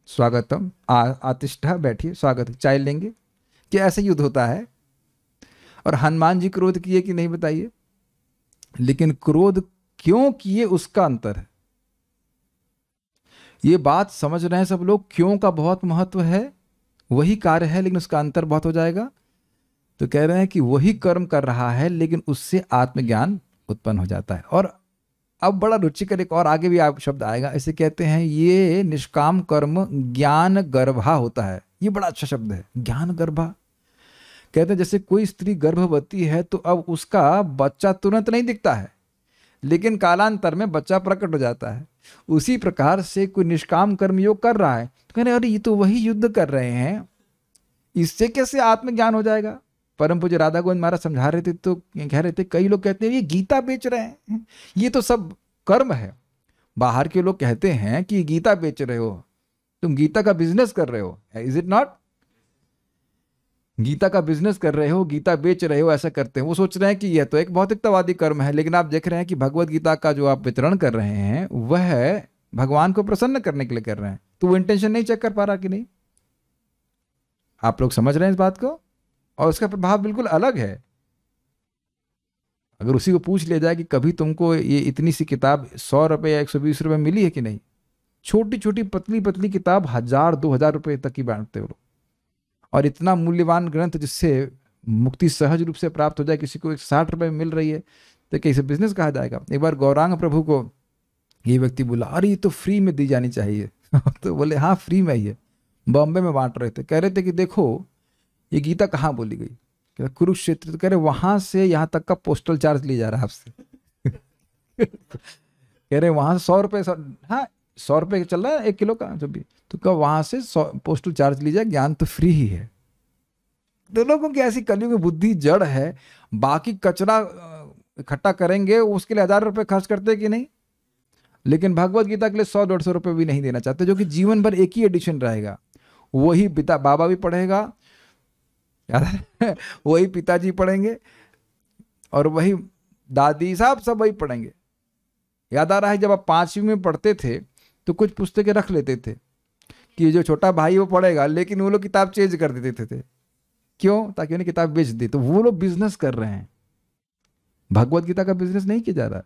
स्वागतम, आतिष्ठा, बैठिए, स्वागत है, चाय लेंगे। क्या ऐसा युद्ध होता है? और हनुमान जी क्रोध किए कि नहीं बताइए? लेकिन क्रोध क्यों किए उसका अंतर है। ये बात समझ रहे हैं सब लोग? क्यों का बहुत महत्व है, वही कार्य है लेकिन उसका अंतर बहुत हो जाएगा। तो कह रहे हैं कि वही कर्म कर रहा है लेकिन उससे आत्मज्ञान उत्पन्न हो जाता है। और अब बड़ा रुचिकर एक और आगे भी आप शब्द आएगा, ऐसे कहते हैं ये निष्काम कर्म ज्ञान गर्भा होता है। ये बड़ा अच्छा शब्द है, ज्ञान गर्भा। कहते हैं जैसे कोई स्त्री गर्भवती है तो अब उसका बच्चा तुरंत नहीं दिखता है, लेकिन कालांतर में बच्चा प्रकट हो जाता है। उसी प्रकार से कोई निष्काम कर्म योग कर रहा है तो कह रहे अरे ये तो वही युद्ध कर रहे हैं, इससे कैसे आत्मज्ञान हो जाएगा? परम पूज्य राधा गोविंद महाराज समझा रहे थे तो कह रहे थे कई लोग कहते हैं ये गीता बेच रहे हैं, ये तो सब कर्म है। बाहर के लोग कहते हैं कि गीता बेच रहे हो, तुम गीता का बिजनेस कर रहे हो, इज इट नॉट? गीता का बिजनेस कर रहे हो, गीता बेच रहे हो, ऐसा करते हैं। वो सोच रहे हैं कि यह तो एक भौतिकतावादी कर्म है, लेकिन आप देख रहे हैं कि भगवत गीता का जो आप वितरण कर रहे हैं वह भगवान को प्रसन्न करने के लिए कर रहे हैं। तो वो इंटेंशन नहीं चेक कर पा रहा कि नहीं? आप लोग समझ रहे हैं इस बात को? और उसका प्रभाव बिल्कुल अलग है। अगर उसी को पूछ लिया जाए कि कभी तुमको ये इतनी सी किताब 100 रुपये या 120 रुपये मिली है कि नहीं? छोटी छोटी पतली पतली किताब 1000-2000 रुपये तक की बांटते हो। और इतना मूल्यवान ग्रंथ जिससे मुक्ति सहज रूप से प्राप्त हो जाए, किसी को 60 रुपये में मिल रही है, तो कैसे बिजनेस कहा जाएगा? एक बार गौरांग प्रभु को ये व्यक्ति बोला अरे ये तो फ्री में दी जानी चाहिए तो बोले हाँ फ्री में ही है, बॉम्बे में बांट रहे थे। कह रहे थे कि देखो ये गीता कहाँ बोली गई? कुरुक्षेत्र। तो कह रहे वहां से यहाँ तक का पोस्टल चार्ज लिया जा रहा है आपसे कह रहे वहां से 100 रुपये, हाँ 100 रुपये चल रहा है 1 किलो का जो भी, तो क्या वहां से 100 पोस्टल चार्ज लीजिए, ज्ञान तो फ्री ही है। तो लोगों की ऐसी कलियुग में बुद्धि जड़ है, बाकी कचरा इकट्ठा करेंगे उसके लिए 1000 रुपये खर्च करते कि नहीं, लेकिन भगवत गीता के लिए 100-150 रुपये भी नहीं देना चाहते, जो कि जीवन भर एक ही एडिशन रहेगा। वही पिता बाबा भी पढ़ेगा, वही पिताजी पढ़ेंगे और वही दादी साहब सब वही पढ़ेंगे। याद आ रहा है जब आप 5वीं में पढ़ते थे तो कुछ पुस्तकें रख लेते थे कि जो छोटा भाई वो पढ़ेगा, लेकिन वो लोग किताब चेंज कर देते थे। क्यों? ताकि उन्हें किताब बेच दी। तो वो लोग बिजनेस कर रहे हैं, भगवत गीता का बिजनेस नहीं किया जा रहा।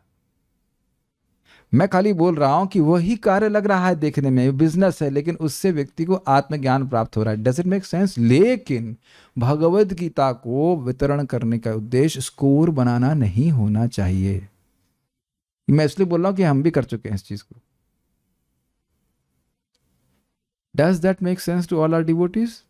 मैं खाली बोल रहा हूं कि वही कार्य लग रहा है देखने में, बिजनेस है, लेकिन उससे व्यक्ति को आत्मज्ञान प्राप्त हो रहा है। Does it make sense? लेकिन भगवत गीता को वितरण करने का उद्देश्य स्कोर बनाना नहीं होना चाहिए। मैं इसलिए बोल रहा हूं कि हम भी कर चुके हैं इस चीज को। Does that make sense to all our devotees?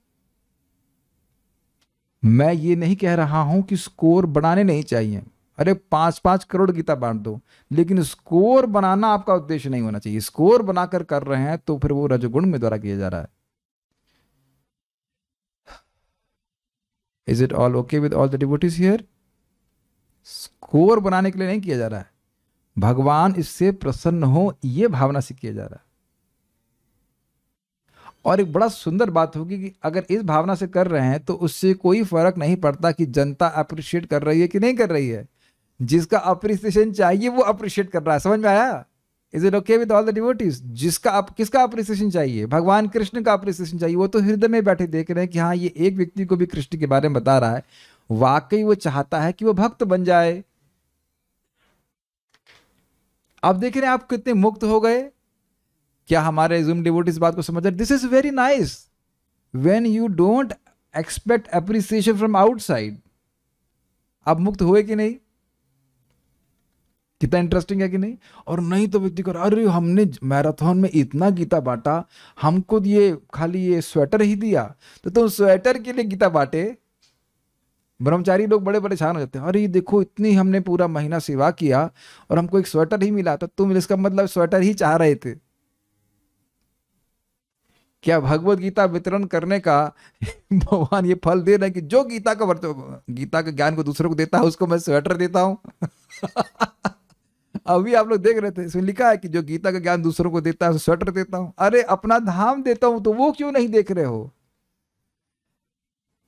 मैं ये नहीं कह रहा हूं कि स्कोर बनाने नहीं चाहिए। अरे 5-5 करोड़ गीता बांट दो, लेकिन स्कोर बनाना आपका उद्देश्य नहीं होना चाहिए। स्कोर बनाकर कर रहे हैं तो फिर वो रजोगुण में द्वारा किया जा रहा है। Is it all okay with all the devotees here? Score बनाने के लिए नहीं किया जा रहा है, भगवान इससे प्रसन्न हो ये भावना से किया जा रहा है। और एक बड़ा सुंदर बात होगी कि अगर इस भावना से कर रहे हैं तो उससे कोई फर्क नहीं पड़ता कि जनता अप्रिशिएट कर रही है कि नहीं कर रही है। जिसका अप्रिसिएशन चाहिए वो अप्रिशिएट कर रहा है। समझ में आया? Is it okay with all the devotees? किसका अप्रिसिएशन चाहिए? भगवान कृष्ण का अप्रिसिएशन चाहिए। वो तो हृदय में बैठे देख रहे हैं कि हाँ, ये एक व्यक्ति को भी कृष्ण के बारे में बता रहा है, वाकई वो चाहता है कि वो भक्त बन जाए। आप देख रहे हैं आप कितने मुक्त हो गए। क्या हमारे ज़ूम डिवोटीज बात को समझ रहे? This is very nice when you don't expect appreciation from outside. आप मुक्त हुए कि नहीं? कितना इंटरेस्टिंग है कि नहीं? और नहीं तो व्यक्ति कर, अरे हमने मैराथन में इतना गीता बांटा, हमको ये खाली ये स्वेटर ही दिया, तो तुम स्वेटर के लिए गीता बांटे। ब्रह्मचारी लोग बड़े परेशान हो जाते हैं, अरे देखो इतनी हमने पूरा महीना सेवा किया और हमको एक स्वेटर ही मिला, तो तुम इसका मतलब स्वेटर ही चाह रहे थे। क्या भगवत गीता वितरण करने का भगवान ये फल दे रहे हैं कि जो गीता का ज्ञान को दूसरों को देता है उसको मैं स्वेटर देता हूं? अभी आप लोग देख रहे थे, इसमें लिखा है कि जो गीता का ज्ञान दूसरों को देता है स्वेटर देता हूं। अरे अपना धाम देता हूं तो वो क्यों नहीं देख रहे हो?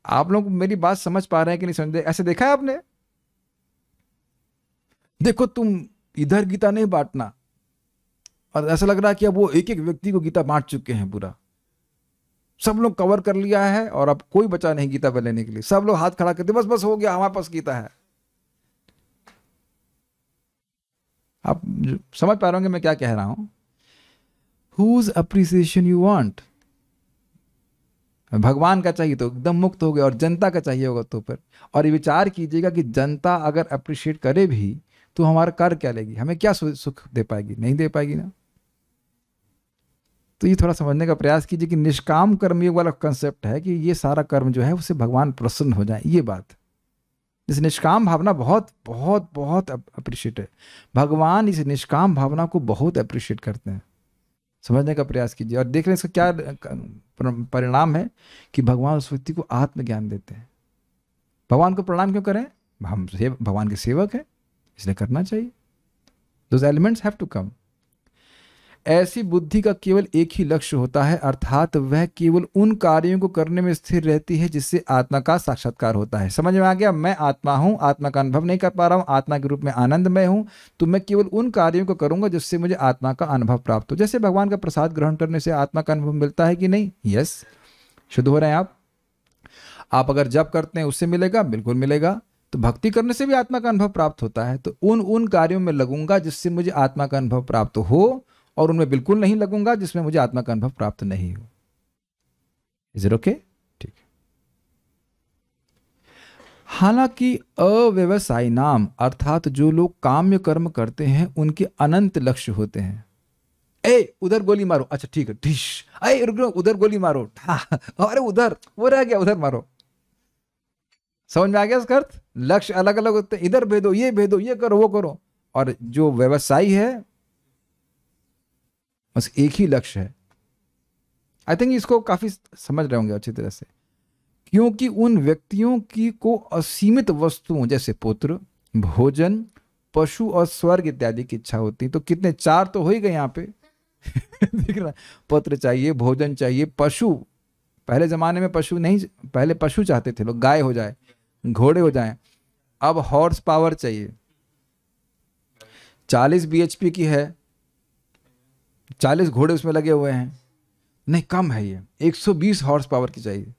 आप लोग मेरी बात समझ पा रहे हैं कि नहीं समझ? ऐसे देखा है आपने? देखो तुम इधर गीता नहीं बांटना, और ऐसा लग रहा है कि अब वो एक एक व्यक्ति को गीता बांट चुके हैं, पूरा सब लोग कवर कर लिया है और अब कोई बचा नहीं गीता पर लेने के लिए। सब लोग हाथ खड़ा करते बस बस हो गया, हमारे पास गीता है। आप समझ पा रहे होंगे मैं क्या कह रहा हूं? Whose appreciation you want? भगवान का चाहिए तो एकदम मुक्त हो गए, और जनता का चाहिए होगा तो फिर। और ये विचार कीजिएगा कि जनता अगर अप्रिशिएट करे भी तो हमारा कार्य क्या लेगी, हमें क्या सुख दे पाएगी? नहीं दे पाएगी ना। तो ये थोड़ा समझने का प्रयास कीजिए कि निष्काम कर्मयोग वाला कंसेप्ट है कि ये सारा कर्म जो है उससे भगवान प्रसन्न हो जाए। ये बात, इस निष्काम भावना बहुत बहुत बहुत अप्रिशिएट है। भगवान इस निष्काम भावना को बहुत अप्रिशिएट करते हैं। समझने का प्रयास कीजिए और देख रहे हैं इसका क्या परिणाम है कि भगवान उस व्यक्ति को आत्मज्ञान देते हैं। भगवान को प्रणाम क्यों करें? हम भगवान के सेवक हैं, इसलिए करना चाहिए। Those elements have to come. ऐसी बुद्धि का केवल एक ही लक्ष्य होता है, अर्थात वह केवल उन कार्यों को करने में स्थिर रहती है जिससे आत्मा का साक्षात्कार होता है। समझ में आ गया? मैं आत्मा हूं, आत्मा का अनुभव नहीं कर पा रहा हूं, आत्मा के रूप में आनंदमय हूं, तो मैं केवल उन कार्यों को करूंगा जिससे मुझे आत्मा का अनुभव प्राप्त हो। जैसे भगवान का प्रसाद ग्रहण करने से आत्मा का अनुभव मिलता है कि नहीं? यस, शुद्ध हो रहे हैं आप अगर जप करते हैं उससे मिलेगा, बिल्कुल मिलेगा। तो भक्ति करने से भी आत्मा का अनुभव प्राप्त होता है। तो उन कार्यों में लगूंगा जिससे मुझे आत्मा का अनुभव प्राप्त हो, और उनमें बिल्कुल नहीं लगूंगा जिसमें मुझे आत्मा का अनुभव प्राप्त नहीं हो। Is it okay? ठीक है। हालांकि अव्यवसायी नाम अर्थात जो लोग काम्य कर्म करते हैं उनके अनंत लक्ष्य होते हैं। ए उधर गोली मारो, अच्छा ठीक है, ढिश, अरे रुको उधर गोली मारो, अरे उधर वो रह गया, उधर मारो। समझ में आ गया इसका अर्थ? लक्ष्य अलग अलग होते हैं, इधर भेदो, ये करो, वो करो। और जो व्यवसायी है बस एक ही लक्ष्य है। आई थिंक इसको काफी समझ रहे होंगे अच्छी तरह से, क्योंकि उन व्यक्तियों की को असीमित वस्तुओं जैसे पुत्र, भोजन, पशु और स्वर्ग इत्यादि की इच्छा होती। तो कितने, 4 तो हो ही गए यहाँ पे। दिख रहा, पत्र चाहिए, भोजन चाहिए, पशु। पहले जमाने में पशु नहीं, पहले पशु चाहते थे लोग, गाय हो जाए, घोड़े हो जाए। अब हॉर्स पावर चाहिए। 40 bhp की है, 40 घोड़े उसमें लगे हुए हैं। नहीं, कम है ये, 120 हॉर्स पावर की चाहिए।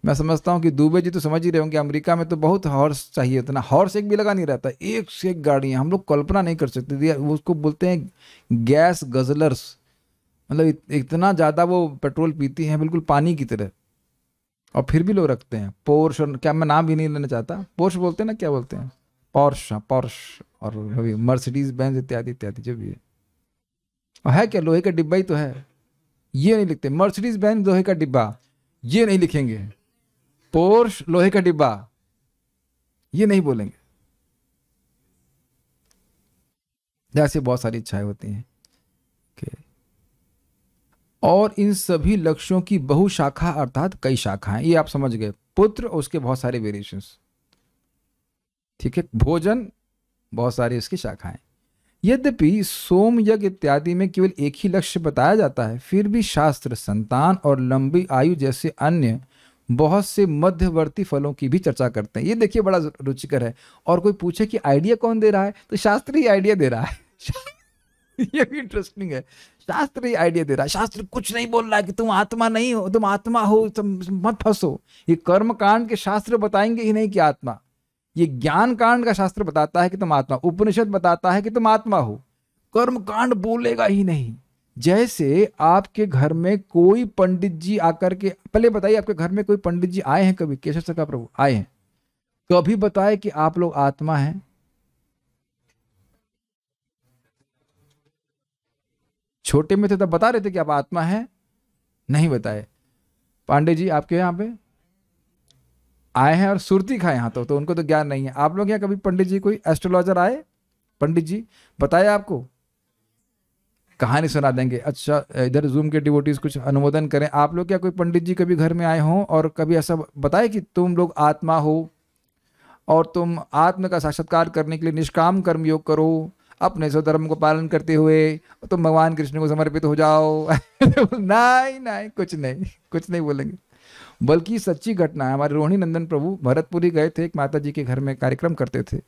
मैं समझता हूँ कि दुबे जी तो समझ ही रहे होंगे, अमेरिका में तो बहुत हॉर्स चाहिए, इतना हॉर्स एक भी लगा नहीं रहता, एक से एक गाड़ियाँ, हम लोग कल्पना नहीं कर सकते। वो उसको बोलते हैं गैस गजलर्स, मतलब इतना ज़्यादा वो पेट्रोल पीती हैं, बिल्कुल पानी की तरह, और फिर भी लोग रखते हैं। पोर्श, और क्या मैं नाम भी नहीं लेना चाहता, पोर्श बोलते हैं ना, क्या बोलते हैं, पॉर्श और अभी मर्सिडीज बेंज इत्यादि इत्यादि जो भी है। और है क्या, लोहे का डिब्बा ही तो है, ये नहीं लिखते। मर्सिडीज बेंज लोहे का डिब्बा, ये नहीं लिखेंगे। पोर्श लोहे का डिब्बा, ये नहीं बोलेंगे। ऐसे बहुत सारी इच्छाएं होती हैं। और इन सभी लक्ष्यों की बहुशाखा अर्थात कई शाखाएं, ये आप समझ गए। पुत्र, उसके बहुत सारे वेरिएशंस, ठीक है। भोजन, बहुत सारी इसकी शाखाएं। यद्यपि सोम यज्ञ इत्यादि में केवल एक ही लक्ष्य बताया जाता है, फिर भी शास्त्र संतान और लंबी आयु जैसे अन्य बहुत से मध्यवर्ती फलों की भी चर्चा करते हैं। ये देखिए बड़ा रुचिकर है। और कोई पूछे कि आइडिया कौन दे रहा है, तो शास्त्र ही आइडिया दे रहा है। ये भी इंटरेस्टिंग है, शास्त्र ही आइडिया दे रहा है। शास्त्र कुछ नहीं बोल रहा है कि तुम आत्मा नहीं हो, तुम आत्मा हो, तुम मत फंसो। ये कर्म कांड के शास्त्र बताएंगे ही नहीं कि आत्मा, ये ज्ञान कांड का शास्त्र बताता है कि तुम आत्मा, उपनिषद बताता है कि तुम आत्मा हो, कर्म कांड बोलेगा ही नहीं। जैसे आपके घर में कोई पंडित जी आकर के, पहले बताइए आपके घर में कोई पंडित जी आए हैं कभी? केशव सखा प्रभु आए हैं कभी? बताए कि आप लोग आत्मा हैं? छोटे में थे तब बता रहे थे कि आप आत्मा हैं? नहीं बताए। पांडे जी आपके यहाँ पे आए हैं और सुरती खाए यहाँ, तो उनको तो ज्ञान नहीं है। आप लोग यहाँ कभी पंडित जी, कोई एस्ट्रोलॉजर आए, पंडित जी बताए आपको? कहानी सुना देंगे। अच्छा, इधर जूम के डिवोटीज कुछ अनुमोदन करें। आप लोग क्या कोई पंडित जी कभी घर में आए हों और कभी ऐसा बताए कि तुम लोग आत्मा हो और तुम आत्म का साक्षात्कार करने के लिए निष्काम कर्म योग करो, अपने स्वधर्म को पालन करते हुए तुम भगवान कृष्ण को समर्पित हो जाओ? नहीं नहीं, कुछ नहीं बोलेंगे। बल्कि सच्ची घटना है। हमारे रोहिणी नंदन प्रभु भरतपुरी गए थे, एक माता जी के घर में कार्यक्रम करते थे,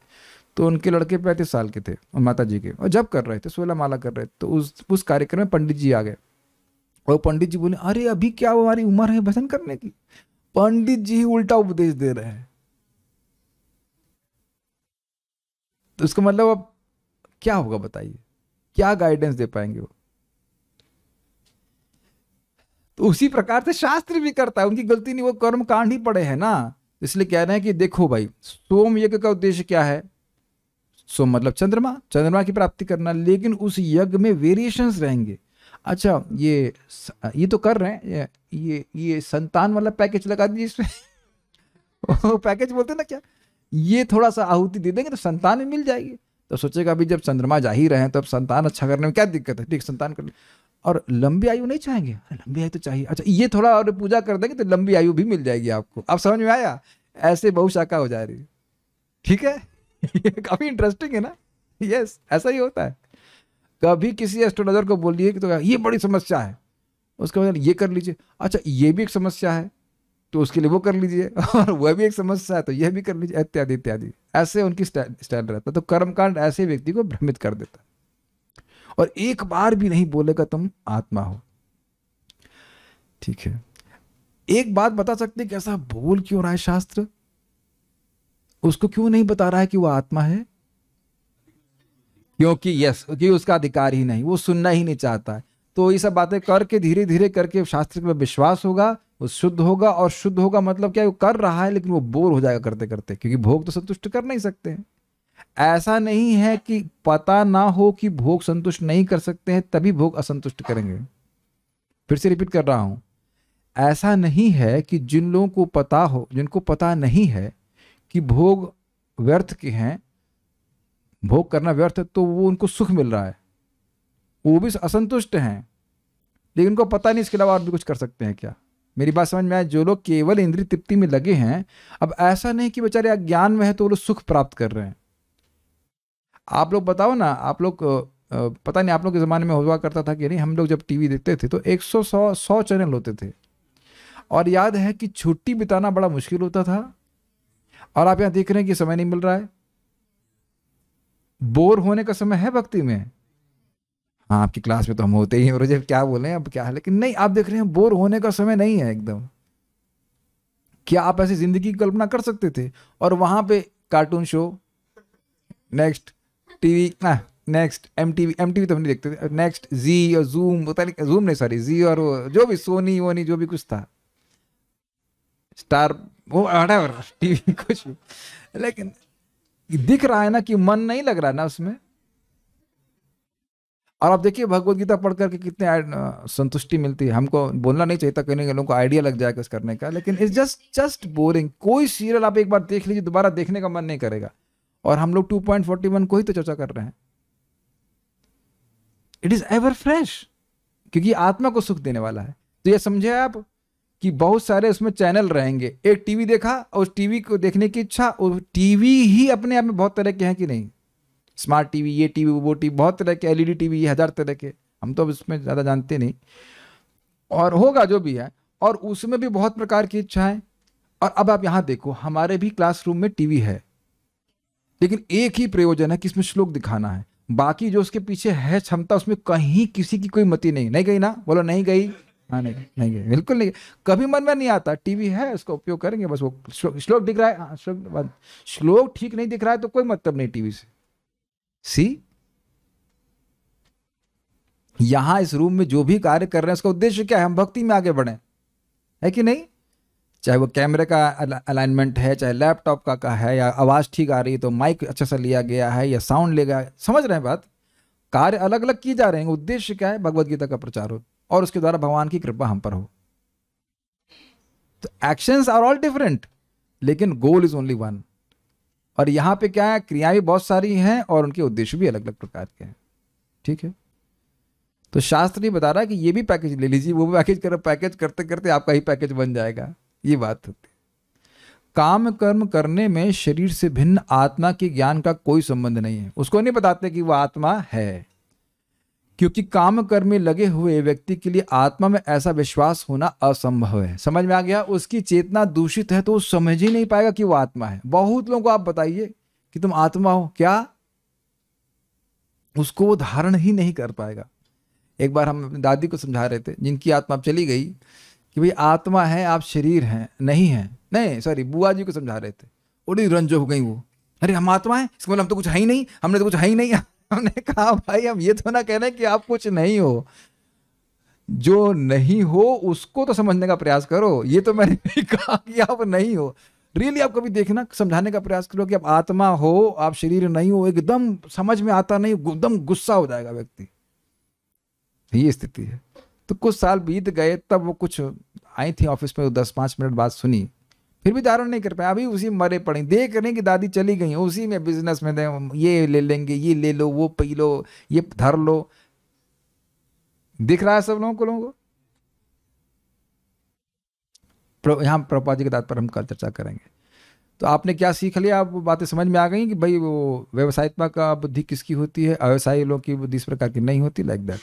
तो उनके लड़के 35 साल के थे और माता जी के, और जब कर रहे थे 16 माला कर रहे थे, तो उस कार्यक्रम में पंडित जी आ गए और पंडित जी बोले, अरे अभी क्या हमारी उम्र है भजन करने की? पंडित जी ही उल्टा उपदेश दे रहे हैं। तो उसका मतलब अब क्या होगा बताइए, क्या गाइडेंस दे पाएंगे वो? तो उसी प्रकार से शास्त्र भी करता है, उनकी गलती नहीं, वो कर्म कांड ही पड़े हैं ना। इसलिए कह रहे हैं कि देखो भाई, सोम यज्ञ का उद्देश्य क्या है? सोम मतलब चंद्रमा की प्राप्ति करना, लेकिन उस यज्ञ में वेरिएशंस रहेंगे। अच्छा, ये तो कर रहे हैं, ये संतान वाला पैकेज लगा दीजिए इसमें। वो पैकेज बोलते हैं ना क्या, ये थोड़ा सा आहुति दे देंगे तो संतान भी मिल जाएगी। तो सोचेगा अभी जब चंद्रमा जा ही रहे हैं तो अब संतान अच्छा करने में क्या दिक्कत है, ठीक संतान कर ले। और लंबी आयु नहीं चाहेंगे? लंबी आयु तो चाहिए। अच्छा, ये थोड़ा और पूजा कर देंगे तो लंबी आयु भी मिल जाएगी आपको। आप समझ में आया? ऐसे बहुशाखा हो जा रही है, ठीक है। काफी इंटरेस्टिंग है ना। यस, ऐसा ही होता है। कभी किसी एस्ट्रोलॉजर को बोलिए कि तो ये बड़ी समस्या है, उसके बाद ये कर लीजिए। अच्छा, ये भी एक समस्या है तो उसके लिए वो कर लीजिए, और वह भी एक समस्या है तो यह भी कर लीजिए, इत्यादि इत्यादि। ऐसे उनकी स्टाइल रहता है। तो कर्मकांड ऐसे व्यक्ति को भ्रमित कर देता है, और एक बार भी नहीं बोलेगा तुम आत्मा हो, ठीक है। एक बात बता सकते हैं कि ऐसा बोल क्यों रहा है शास्त्र? उसको क्यों नहीं बता रहा है कि वो आत्मा है? क्योंकि उसका अधिकार ही नहीं, वो सुनना ही नहीं चाहता है। तो ये सब बातें करके धीरे धीरे करके शास्त्र में विश्वास होगा, वो शुद्ध होगा। और शुद्ध होगा मतलब क्या, वो कर रहा है लेकिन वो बोर हो जाएगा करते करते, क्योंकि भोग तो संतुष्ट कर नहीं सकते हैं। ऐसा नहीं है कि पता ना हो कि भोग संतुष्ट नहीं कर सकते हैं तभी भोग असंतुष्ट करेंगे। फिर से रिपीट कर रहा हूं, ऐसा नहीं है कि जिन लोगों को पता हो, जिनको पता नहीं है कि भोग व्यर्थ के हैं, भोग करना व्यर्थ है, तो वो उनको सुख मिल रहा है, वो भी असंतुष्ट हैं, लेकिन उनको पता नहीं इसके अलावा और भी कुछ कर सकते हैं क्या। मेरी बात समझ में आया? जो लोग केवल इंद्रिय तृप्ति में लगे हैं, अब ऐसा नहीं कि बेचारे अज्ञान में है तो वो लोग सुख प्राप्त कर रहे हैं। आप लोग बताओ ना, आप लोग पता नहीं आप लोग के ज़माने में हुआ करता था कि नहीं, हम लोग जब टीवी देखते थे तो 100 चैनल होते थे, और याद है कि छुट्टी बिताना बड़ा मुश्किल होता था। और आप यहाँ देख रहे हैं कि समय नहीं मिल रहा है। बोर होने का समय है भक्ति में, हाँ आपकी क्लास में तो हम होते ही हैं, और जब क्या बोले अब क्या है, लेकिन नहीं, आप देख रहे हैं बोर होने का समय नहीं है एकदम। क्या आप ऐसी जिंदगी की कल्पना कर सकते थे? और वहां पे cartoon show, next TV, next MTV तो हम नहीं देखते थे, नेक्स्ट जी और जूम, पता नहीं जूम नहीं सॉरी जी, और वो जो भी सोनी वोनी जो भी कुछ था, स्टार, वो टीवी कुछ भी, लेकिन दिख रहा है ना कि मन नहीं लग रहा है ना उसमें। और आप देखिए भगवत गीता पढ़ करके कितने संतुष्टि मिलती है। हमको बोलना नहीं चाहिए था, कहीं लोगों को आइडिया लग जाएगा इस करने का, लेकिन इट्स जस्ट बोरिंग। कोई सीरियल आप एक बार देख लीजिए, दोबारा देखने का मन नहीं करेगा। और हम लोग 2.41 को ही तो चर्चा कर रहे हैं। इट इज एवर फ्रेश, क्योंकि आत्मा को सुख देने वाला है। तो ये समझे आप कि बहुत सारे उसमें चैनल रहेंगे। एक टीवी देखा और उस टीवी को देखने की इच्छा, और टीवी ही अपने आप में बहुत तरह के हैं कि नहीं, स्मार्ट टीवी, ये टीवी वो टीवी, बहुत तरह के, एलईडी टीवी, ये 1000 तरह के, हम तो अब इसमें ज़्यादा जानते नहीं, और होगा जो भी है। और उसमें भी बहुत प्रकार की इच्छाएं। और अब आप यहाँ देखो, हमारे भी क्लासरूम में टीवी है, लेकिन एक ही प्रयोजन है कि इसमें श्लोक दिखाना है। बाकी जो उसके पीछे है क्षमता, उसमें कहीं किसी की कोई मति नहीं गई ना, बोलो नहीं गई, हाँ नहीं गई, बिल्कुल नहीं, कभी मन में नहीं आता। टीवी है, उसका उपयोग करेंगे, बस वो श्लोक दिख रहा है, हाँ श्लोक ठीक नहीं दिख रहा है तो कोई मतलब नहीं टीवी से। सी, यहां इस रूम में जो भी कार्य कर रहे हैं उसका उद्देश्य क्या है? हम भक्ति में आगे बढ़े, है कि नहीं? चाहे वो कैमरे का अलाइनमेंट है, चाहे लैपटॉप का है, या आवाज ठीक आ रही है तो माइक अच्छा सा लिया गया है, या साउंड लिया गया, समझ रहे हैं बात? कार्य अलग अलग किए जा रहे हैं, उद्देश्य क्या है? भगवत गीता का प्रचार हो और उसके द्वारा भगवान की कृपा हम पर हो। तो एक्शंस आर ऑल डिफरेंट, लेकिन गोल इज ओनली वन। और यहाँ पे क्या है, क्रियाएं भी बहुत सारी हैं और उनके उद्देश्य भी अलग अलग प्रकार के हैं। ठीक है, तो शास्त्र ये बता रहा है कि ये भी पैकेज ले लीजिए, वो भी पैकेज करो, पैकेज करते करते आपका ही पैकेज बन जाएगा। ये बात होती है। काम कर्म करने में शरीर से भिन्न आत्मा के ज्ञान का कोई संबंध नहीं है। उसको नहीं बताते कि वह आत्मा है, क्योंकि काम कर्म में लगे हुए व्यक्ति के लिए आत्मा में ऐसा विश्वास होना असंभव है। समझ में आ गया? उसकी चेतना दूषित है तो वो समझ ही नहीं पाएगा कि वो आत्मा है। बहुत लोगों को आप बताइए कि तुम आत्मा हो क्या, उसको वो धारण ही नहीं कर पाएगा। एक बार हम अपनी दादी को समझा रहे थे, जिनकी आत्मा चली गई, कि भाई आत्मा है, आप शरीर हैं, नहीं है, नहीं सॉरी बुआ जी को समझा रहे थे। बड़ी रंजो हो गई वो, अरे हम आत्मा है, इसका मतलब हम तो कुछ है ही नहीं, हमने तो कुछ है ही नहीं। हमने कहा भाई हम ये तो ना कह रहे कि आप कुछ नहीं हो, जो नहीं हो उसको तो समझने का प्रयास करो। ये तो मैंने नहीं कहा कि आप नहीं हो। रियली आप कभी देखना, समझाने का प्रयास करो कि आप आत्मा हो, आप शरीर नहीं हो। एकदम समझ में आता नहीं, एकदम गुस्सा हो जाएगा व्यक्ति। ये स्थिति है। तो कुछ साल बीत गए, तब वो कुछ आई थी ऑफिस में, 10-5 मिनट बाद सुनी, फिर भी धारण नहीं कर पाए। अभी उसी में मरे पड़े, देख रहे हैं कि दादी चली गई, उसी में बिजनेस में ये ले लेंगे, ये ले लो, वो पी लो, ये धर लो। दिख रहा है सब लोगों को। यहाँ प्रभुपाद जी के बात पर हम कल चर्चा करेंगे। तो आपने क्या सीख लिया? आप बातें समझ में आ गई कि भाई वो व्यवसायित्मा का बुद्धि किसकी होती है, अव्यवसायी लोगों की बुद्धि इस प्रकार की नहीं होती, like that.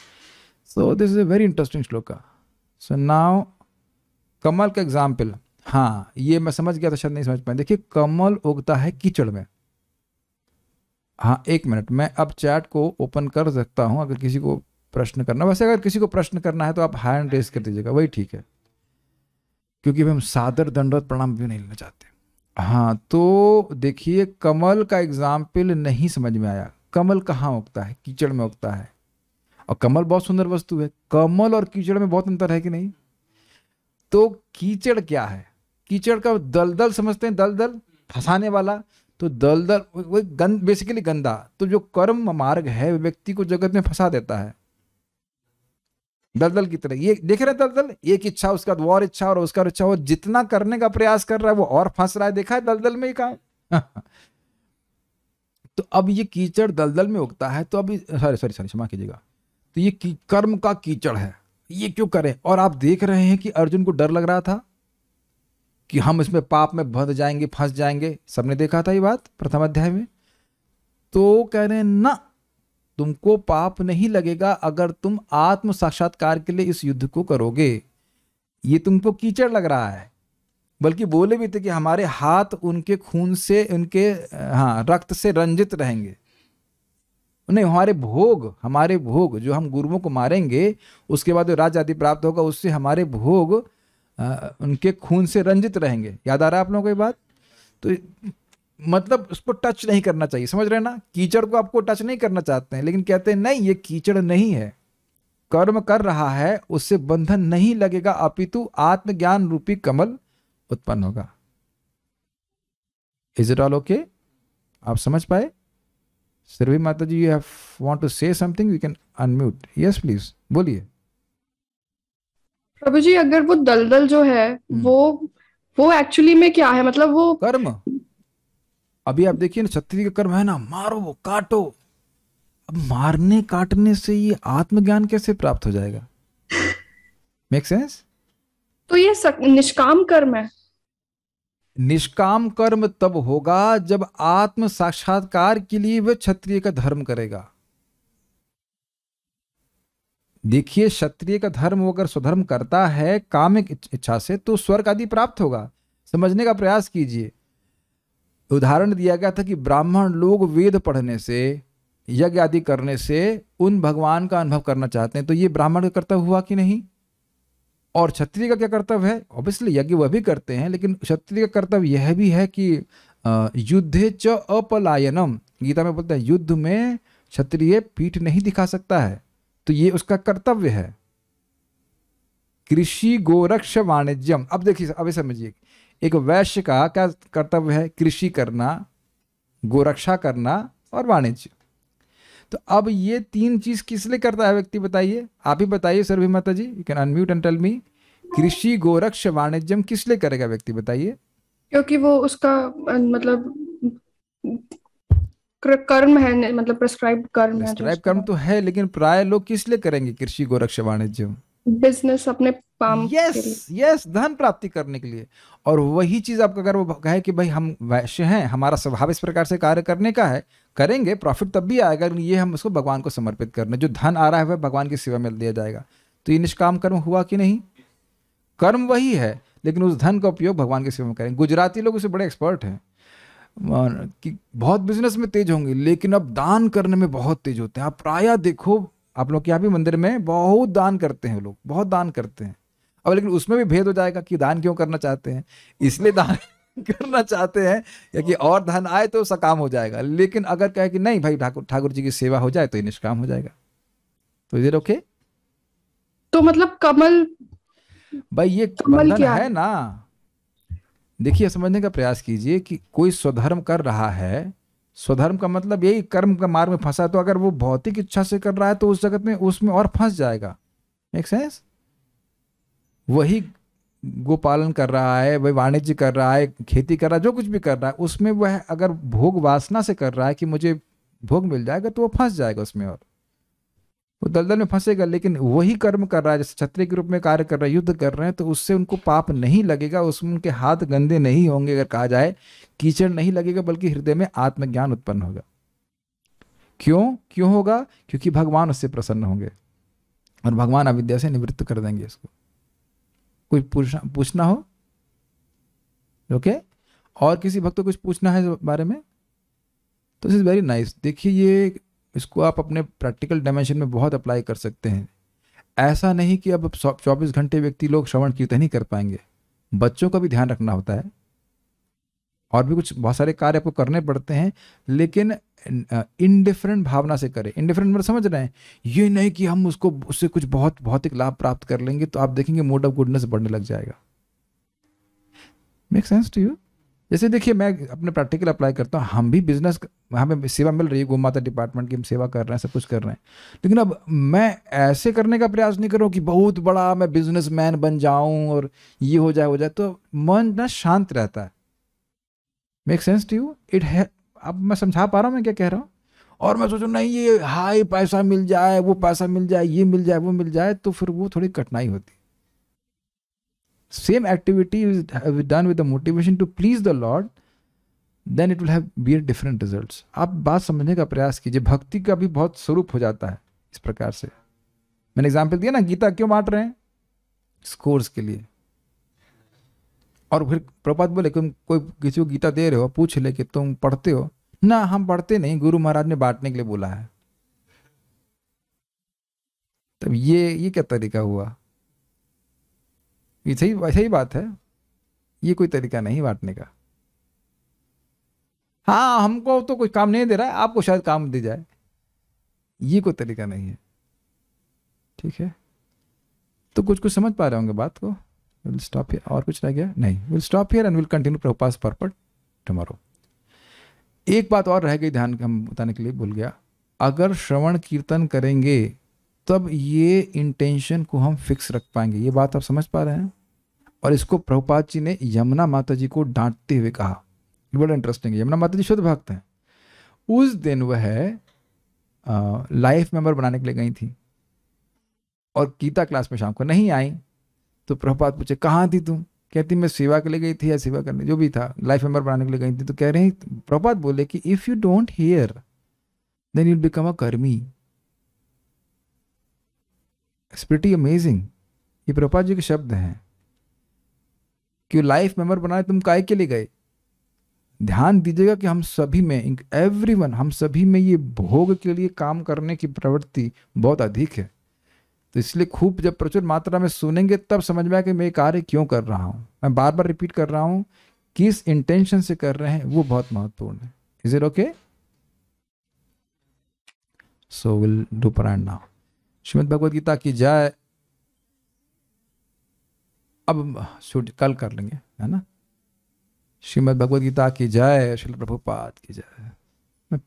So this is a very interesting shloka. So now कमल का एग्जाम्पल, हाँ ये मैं समझ गया था, शायद नहीं समझ पाए। देखिए कमल उगता है कीचड़ में। हाँ एक मिनट, मैं अब चैट को ओपन कर सकता हूँ अगर किसी को प्रश्न करना। वैसे अगर किसी को प्रश्न करना है तो आप हैंड रेस कर दीजिएगा, वही ठीक है, क्योंकि हम सादर दंडवत प्रणाम भी नहीं लेना चाहते। हाँ तो देखिए कमल का एग्जाम्पल नहीं समझ में आया। कमल कहाँ उगता है? कीचड़ में उगता है। और कमल बहुत सुंदर वस्तु है। कमल और कीचड़ में बहुत अंतर है कि नहीं? तो कीचड़ क्या है? कीचड़ का दलदल समझते हैं, दलदल फंसाने वाला। तो दलदल वो बेसिकली गंदा। तो जो कर्म मार्ग है व्यक्ति को जगत में फंसा देता है, दलदल की तरह। ये देख रहे हैं दलदल, एक इच्छा उसका और इच्छा और उसका इच्छा, वो जितना करने का प्रयास कर रहा है वो और फंस रहा है। देखा है दलदल में ही कहा। तो अब ये कीचड़ दलदल में उगता है। तो अभी सॉरी क्षमा कीजिएगा, तो ये कर्म का कीचड़ है, ये क्यों करें? और आप देख रहे हैं कि अर्जुन को डर लग रहा था कि हम इसमें पाप में बंध जाएंगे, फंस जाएंगे। सबने देखा था ये बात प्रथम अध्याय में। तो कह रहे हैं ना, तुमको पाप नहीं लगेगा अगर तुम आत्म साक्षात्कार के लिए इस युद्ध को करोगे। ये तुमको कीचड़ लग रहा है। बल्कि बोले भी थे कि हमारे हाथ उनके खून से, उनके रक्त से रंजित रहेंगे। नहीं, हमारे भोग जो हम गुरुओं को मारेंगे, उसके बाद जो राज आदि प्राप्त होगा, उससे हमारे भोग उनके खून से रंजित रहेंगे। याद आ रहा है आप लोगों को ये बात? तो मतलब उसको टच नहीं करना चाहिए, समझ रहे हैं ना? कीचड़ को आपको टच नहीं करना चाहते हैं, लेकिन कहते हैं नहीं, ये कीचड़ नहीं है, कर्म कर रहा है, उससे बंधन नहीं लगेगा, अपितु आत्मज्ञान रूपी कमल उत्पन्न होगा। Is it all okay? आप समझ पाए? Sarvi Mata ji, you have want to say something, you can unmute. Yes please, बोलिए। प्रभु जी, अगर वो दलदल जो है वो एक्चुअली में क्या है? मतलब वो कर्म। अभी आप देखिए ना, क्षत्रिय का कर्म है ना, मारो वो काटो। अब मारने काटने से ये आत्मज्ञान कैसे प्राप्त हो जाएगा? Make sense? तो ये निष्काम कर्म है। निष्काम कर्म तब होगा जब आत्म साक्षात्कार के लिए वह क्षत्रिय का धर्म करेगा। देखिए, क्षत्रिय का धर्म वो अगर स्वधर्म करता है कामिक इच्छा से, तो स्वर्ग आदि प्राप्त होगा। समझने का प्रयास कीजिए। उदाहरण दिया गया था कि ब्राह्मण लोग वेद पढ़ने से, यज्ञ आदि करने से उन भगवान का अनुभव करना चाहते हैं, तो ये ब्राह्मण का कर्तव्य हुआ कि नहीं? और क्षत्रिय का क्या कर्तव्य है? ऑब्वियसली यज्ञ वह भी करते हैं, लेकिन क्षत्रिय का कर्तव्य यह भी है कि युद्धे च अपलायनम, गीता में बोलता है युद्ध में क्षत्रिय पीठ नहीं दिखा सकता है, तो ये उसका कर्तव्य है। कृषि गोरक्ष वाणिज्यम। अब देखिए, अभी समझिए, एक वैश्य का क्या कर्तव्य है? कृषि करना, गोरक्षा करना और वाणिज्य। तो अब ये तीन चीज किस लिए करता है व्यक्ति? बताइए, आप ही बताइए Sarvi Mata ji, you can unmute and tell me. कृषि गोरक्ष वाणिज्यम किस लिए करेगा व्यक्ति? बताइए। क्योंकि वो उसका मतलब कर्म है, मतलब प्रेस्क्राइब्ड कर्म है। प्रेस्क्राइब कर्म तो है, लेकिन प्राय लोग किस लिए करेंगे कृषि गोरक्ष वाणिज्यम? बिजनेस, अपने काम के लिए। यस, धन प्राप्ति करने के लिए। और वही चीज आपका अगर वो कहे कि भाई हम वैश्य हैं, हमारा स्वभाव इस प्रकार से कार्य करने का है, करेंगे, प्रॉफिट तब भी आएगा, ये हम उसको भगवान को समर्पित करने, जो धन आ रहा है वह भगवान की सेवा में दिया जाएगा। तो ये निष्काम कर्म हुआ कि नहीं? कर्म वही है, लेकिन उस धन का उपयोग भगवान की सेवा में करेंगे। गुजराती लोग उसे बड़े एक्सपर्ट हैं कि बहुत बिजनेस में तेज होंगे, लेकिन अब दान करने में बहुत तेज होते हैं। आप प्रायः देखो, आप लोग के यहाँ भी मंदिर में बहुत दान करते हैं लोग, बहुत दान करते हैं। अब लेकिन उसमें भी भेद हो जाएगा कि दान क्यों करना चाहते हैं। इसलिए दान करना चाहते हैं या कि और धन आए तो सकाम हो जाएगा, लेकिन अगर कहे कि नहीं भाई ठाकुर जी की सेवा हो जाए तो ये निष्काम हो जाएगा। तो इधर ओके? तो मतलब कमल, भाई ये बंधन है ना। देखिए, समझने का प्रयास कीजिए कि कोई स्वधर्म कर रहा है, स्वधर्म का मतलब यही कर्म का मार्ग में फंसा, तो अगर वो भौतिक इच्छा से कर रहा है तो उस जगत में उसमें और फंस जाएगा। Make sense? वही गोपालन कर रहा है, वही वाणिज्य कर रहा है, खेती कर रहा है, जो कुछ भी कर रहा है, उसमें वह अगर भोग वासना से कर रहा है कि मुझे भोग मिल जाएगा, तो वो फंस जाएगा उसमें और वो दलदल में फंसेगा। लेकिन वही कर्म कर रहा है, जैसे क्षत्रिय के रूप में कार्य कर रहा है, युद्ध कर रहे हैं, तो उससे उनको पाप नहीं लगेगा, उसमें उनके हाथ गंदे नहीं होंगे, अगर कहा जाए कीचड़ नहीं लगेगा, बल्कि हृदय में आत्मज्ञान उत्पन्न होगा। क्यों होगा? क्योंकि भगवान उससे प्रसन्न होंगे और भगवान अविद्या से निवृत्त कर देंगे इसको। कोई पूछना हो? ओके? और किसी भक्त को कुछ पूछना है बारे में? तो दिस इज वेरी नाइस। देखिए, ये इसको आप अपने प्रैक्टिकल डायमेंशन में बहुत अप्लाई कर सकते हैं। ऐसा नहीं कि अब 24 घंटे व्यक्ति लोग श्रवण कीर्तन ही कर पाएंगे, बच्चों का भी ध्यान रखना होता है और भी कुछ बहुत सारे कार्य आपको करने पड़ते हैं, लेकिन इनडिफरेंट भावना से करें। इनडिफरेंट मतलब समझ रहे हैं? ये नहीं कि हम उससे कुछ बहुत भौतिक लाभ प्राप्त कर लेंगे, तो आप देखेंगे मोड ऑफ गुडनेस बढ़ने लग जाएगा। Make sense to you? जैसे देखिए, मैं अपने प्रैक्टिकल अप्लाई करता हूँ, हम भी बिजनेस, हमें सेवा मिल रही है, गौ माता डिपार्टमेंट की हम सेवा कर रहे हैं, सब कुछ कर रहे हैं, लेकिन अब मैं ऐसे करने का प्रयास नहीं कर रहा हूँ कि बहुत बड़ा मैं बिजनेसमैन बन जाऊं और ये हो जाए, तो मन ना शांत रहता है। Make sense to you? It है। अब मैं समझा पा रहा हूँ मैं क्या कह रहा हूँ? और मैं सोचूं नहीं ये हाई पैसा मिल जाए, वो पैसा मिल जाए, ये मिल जाए, वो मिल जाए, तो फिर वो थोड़ी कठिनाई होती। Same activity is done with the motivation to please the Lord, then it will have be different results. आप बात समझने का प्रयास कीजिए। भक्ति का भी बहुत स्वरूप हो जाता है इस प्रकार से। मैंने एग्जाम्पल दिया ना, गीता क्यों बांट रहे हैं? स्कोर्स के लिए। और फिर प्रभुपाद बोले तुम कोई किसी को गीता दे रहे हो, पूछ ले कि तुम पढ़ते हो ना? हम पढ़ते नहीं, गुरु महाराज ने बांटने के लिए बोला है। तब ये क्या तरीका हुआ? ये सही वैसा ही बात है, ये कोई तरीका नहीं बांटने का। हाँ, हमको तो कोई काम नहीं दे रहा है, आपको शायद काम दे जाए, ये कोई तरीका नहीं है। ठीक है, तो कुछ समझ पा रहे होंगे बात को। Will stop here. और कुछ रह गया? नहीं, will stop here and will continue Prabhupada पर्पट tomorrow. एक बात और रह गई, ध्यान हम बताने के लिए भूल गया। अगर श्रवण कीर्तन करेंगे तब ये इंटेंशन को हम फिक्स रख पाएंगे। ये बात आप समझ पा रहे हैं? और इसको प्रभुपाद जी ने यमुना माता जी को डांटते हुए कहा। बड़ा इंटरेस्टिंग है, यमुना माता जी शुद्ध भक्त हैं। उस दिन वह लाइफ मेंबर बनाने के लिए गई थी और गीता क्लास में शाम को नहीं आई। तो प्रभुपाद पूछे कहाँ थी तुम? कहती मैं सेवा के लिए गई थी, या सेवा करने, जो भी था, लाइफ मेंबर बनाने के लिए गई थी। तो कह रहे हैं, प्रभुपाद बोले कि if you don't hear then you will become a karmi. It's pretty amazing. ये प्रभुपाद जी के शब्द हैं कि लाइफ मेंबर बनाने तुम काहे के लिए गए? ध्यान दीजिएगा कि हम सभी में, एवरीवन, हम सभी में ये भोग के लिए काम करने की प्रवृत्ति बहुत अधिक है। तो इसलिए खूब जब प्रचुर मात्रा में सुनेंगे तब समझ में आए कि मैं ये कार्य क्यों कर रहा हूँ। मैं बार बार रिपीट कर रहा हूँ, किस इंटेंशन से कर रहे हैं वो बहुत महत्वपूर्ण है। Is it okay? So will do पारायण नाउ। श्रीमद् भगवद गीता की जय। अब कल कर लेंगे, है ना? श्रीमद् भगवद गीता की जय, श्रील प्रभुपाद की जय। मैं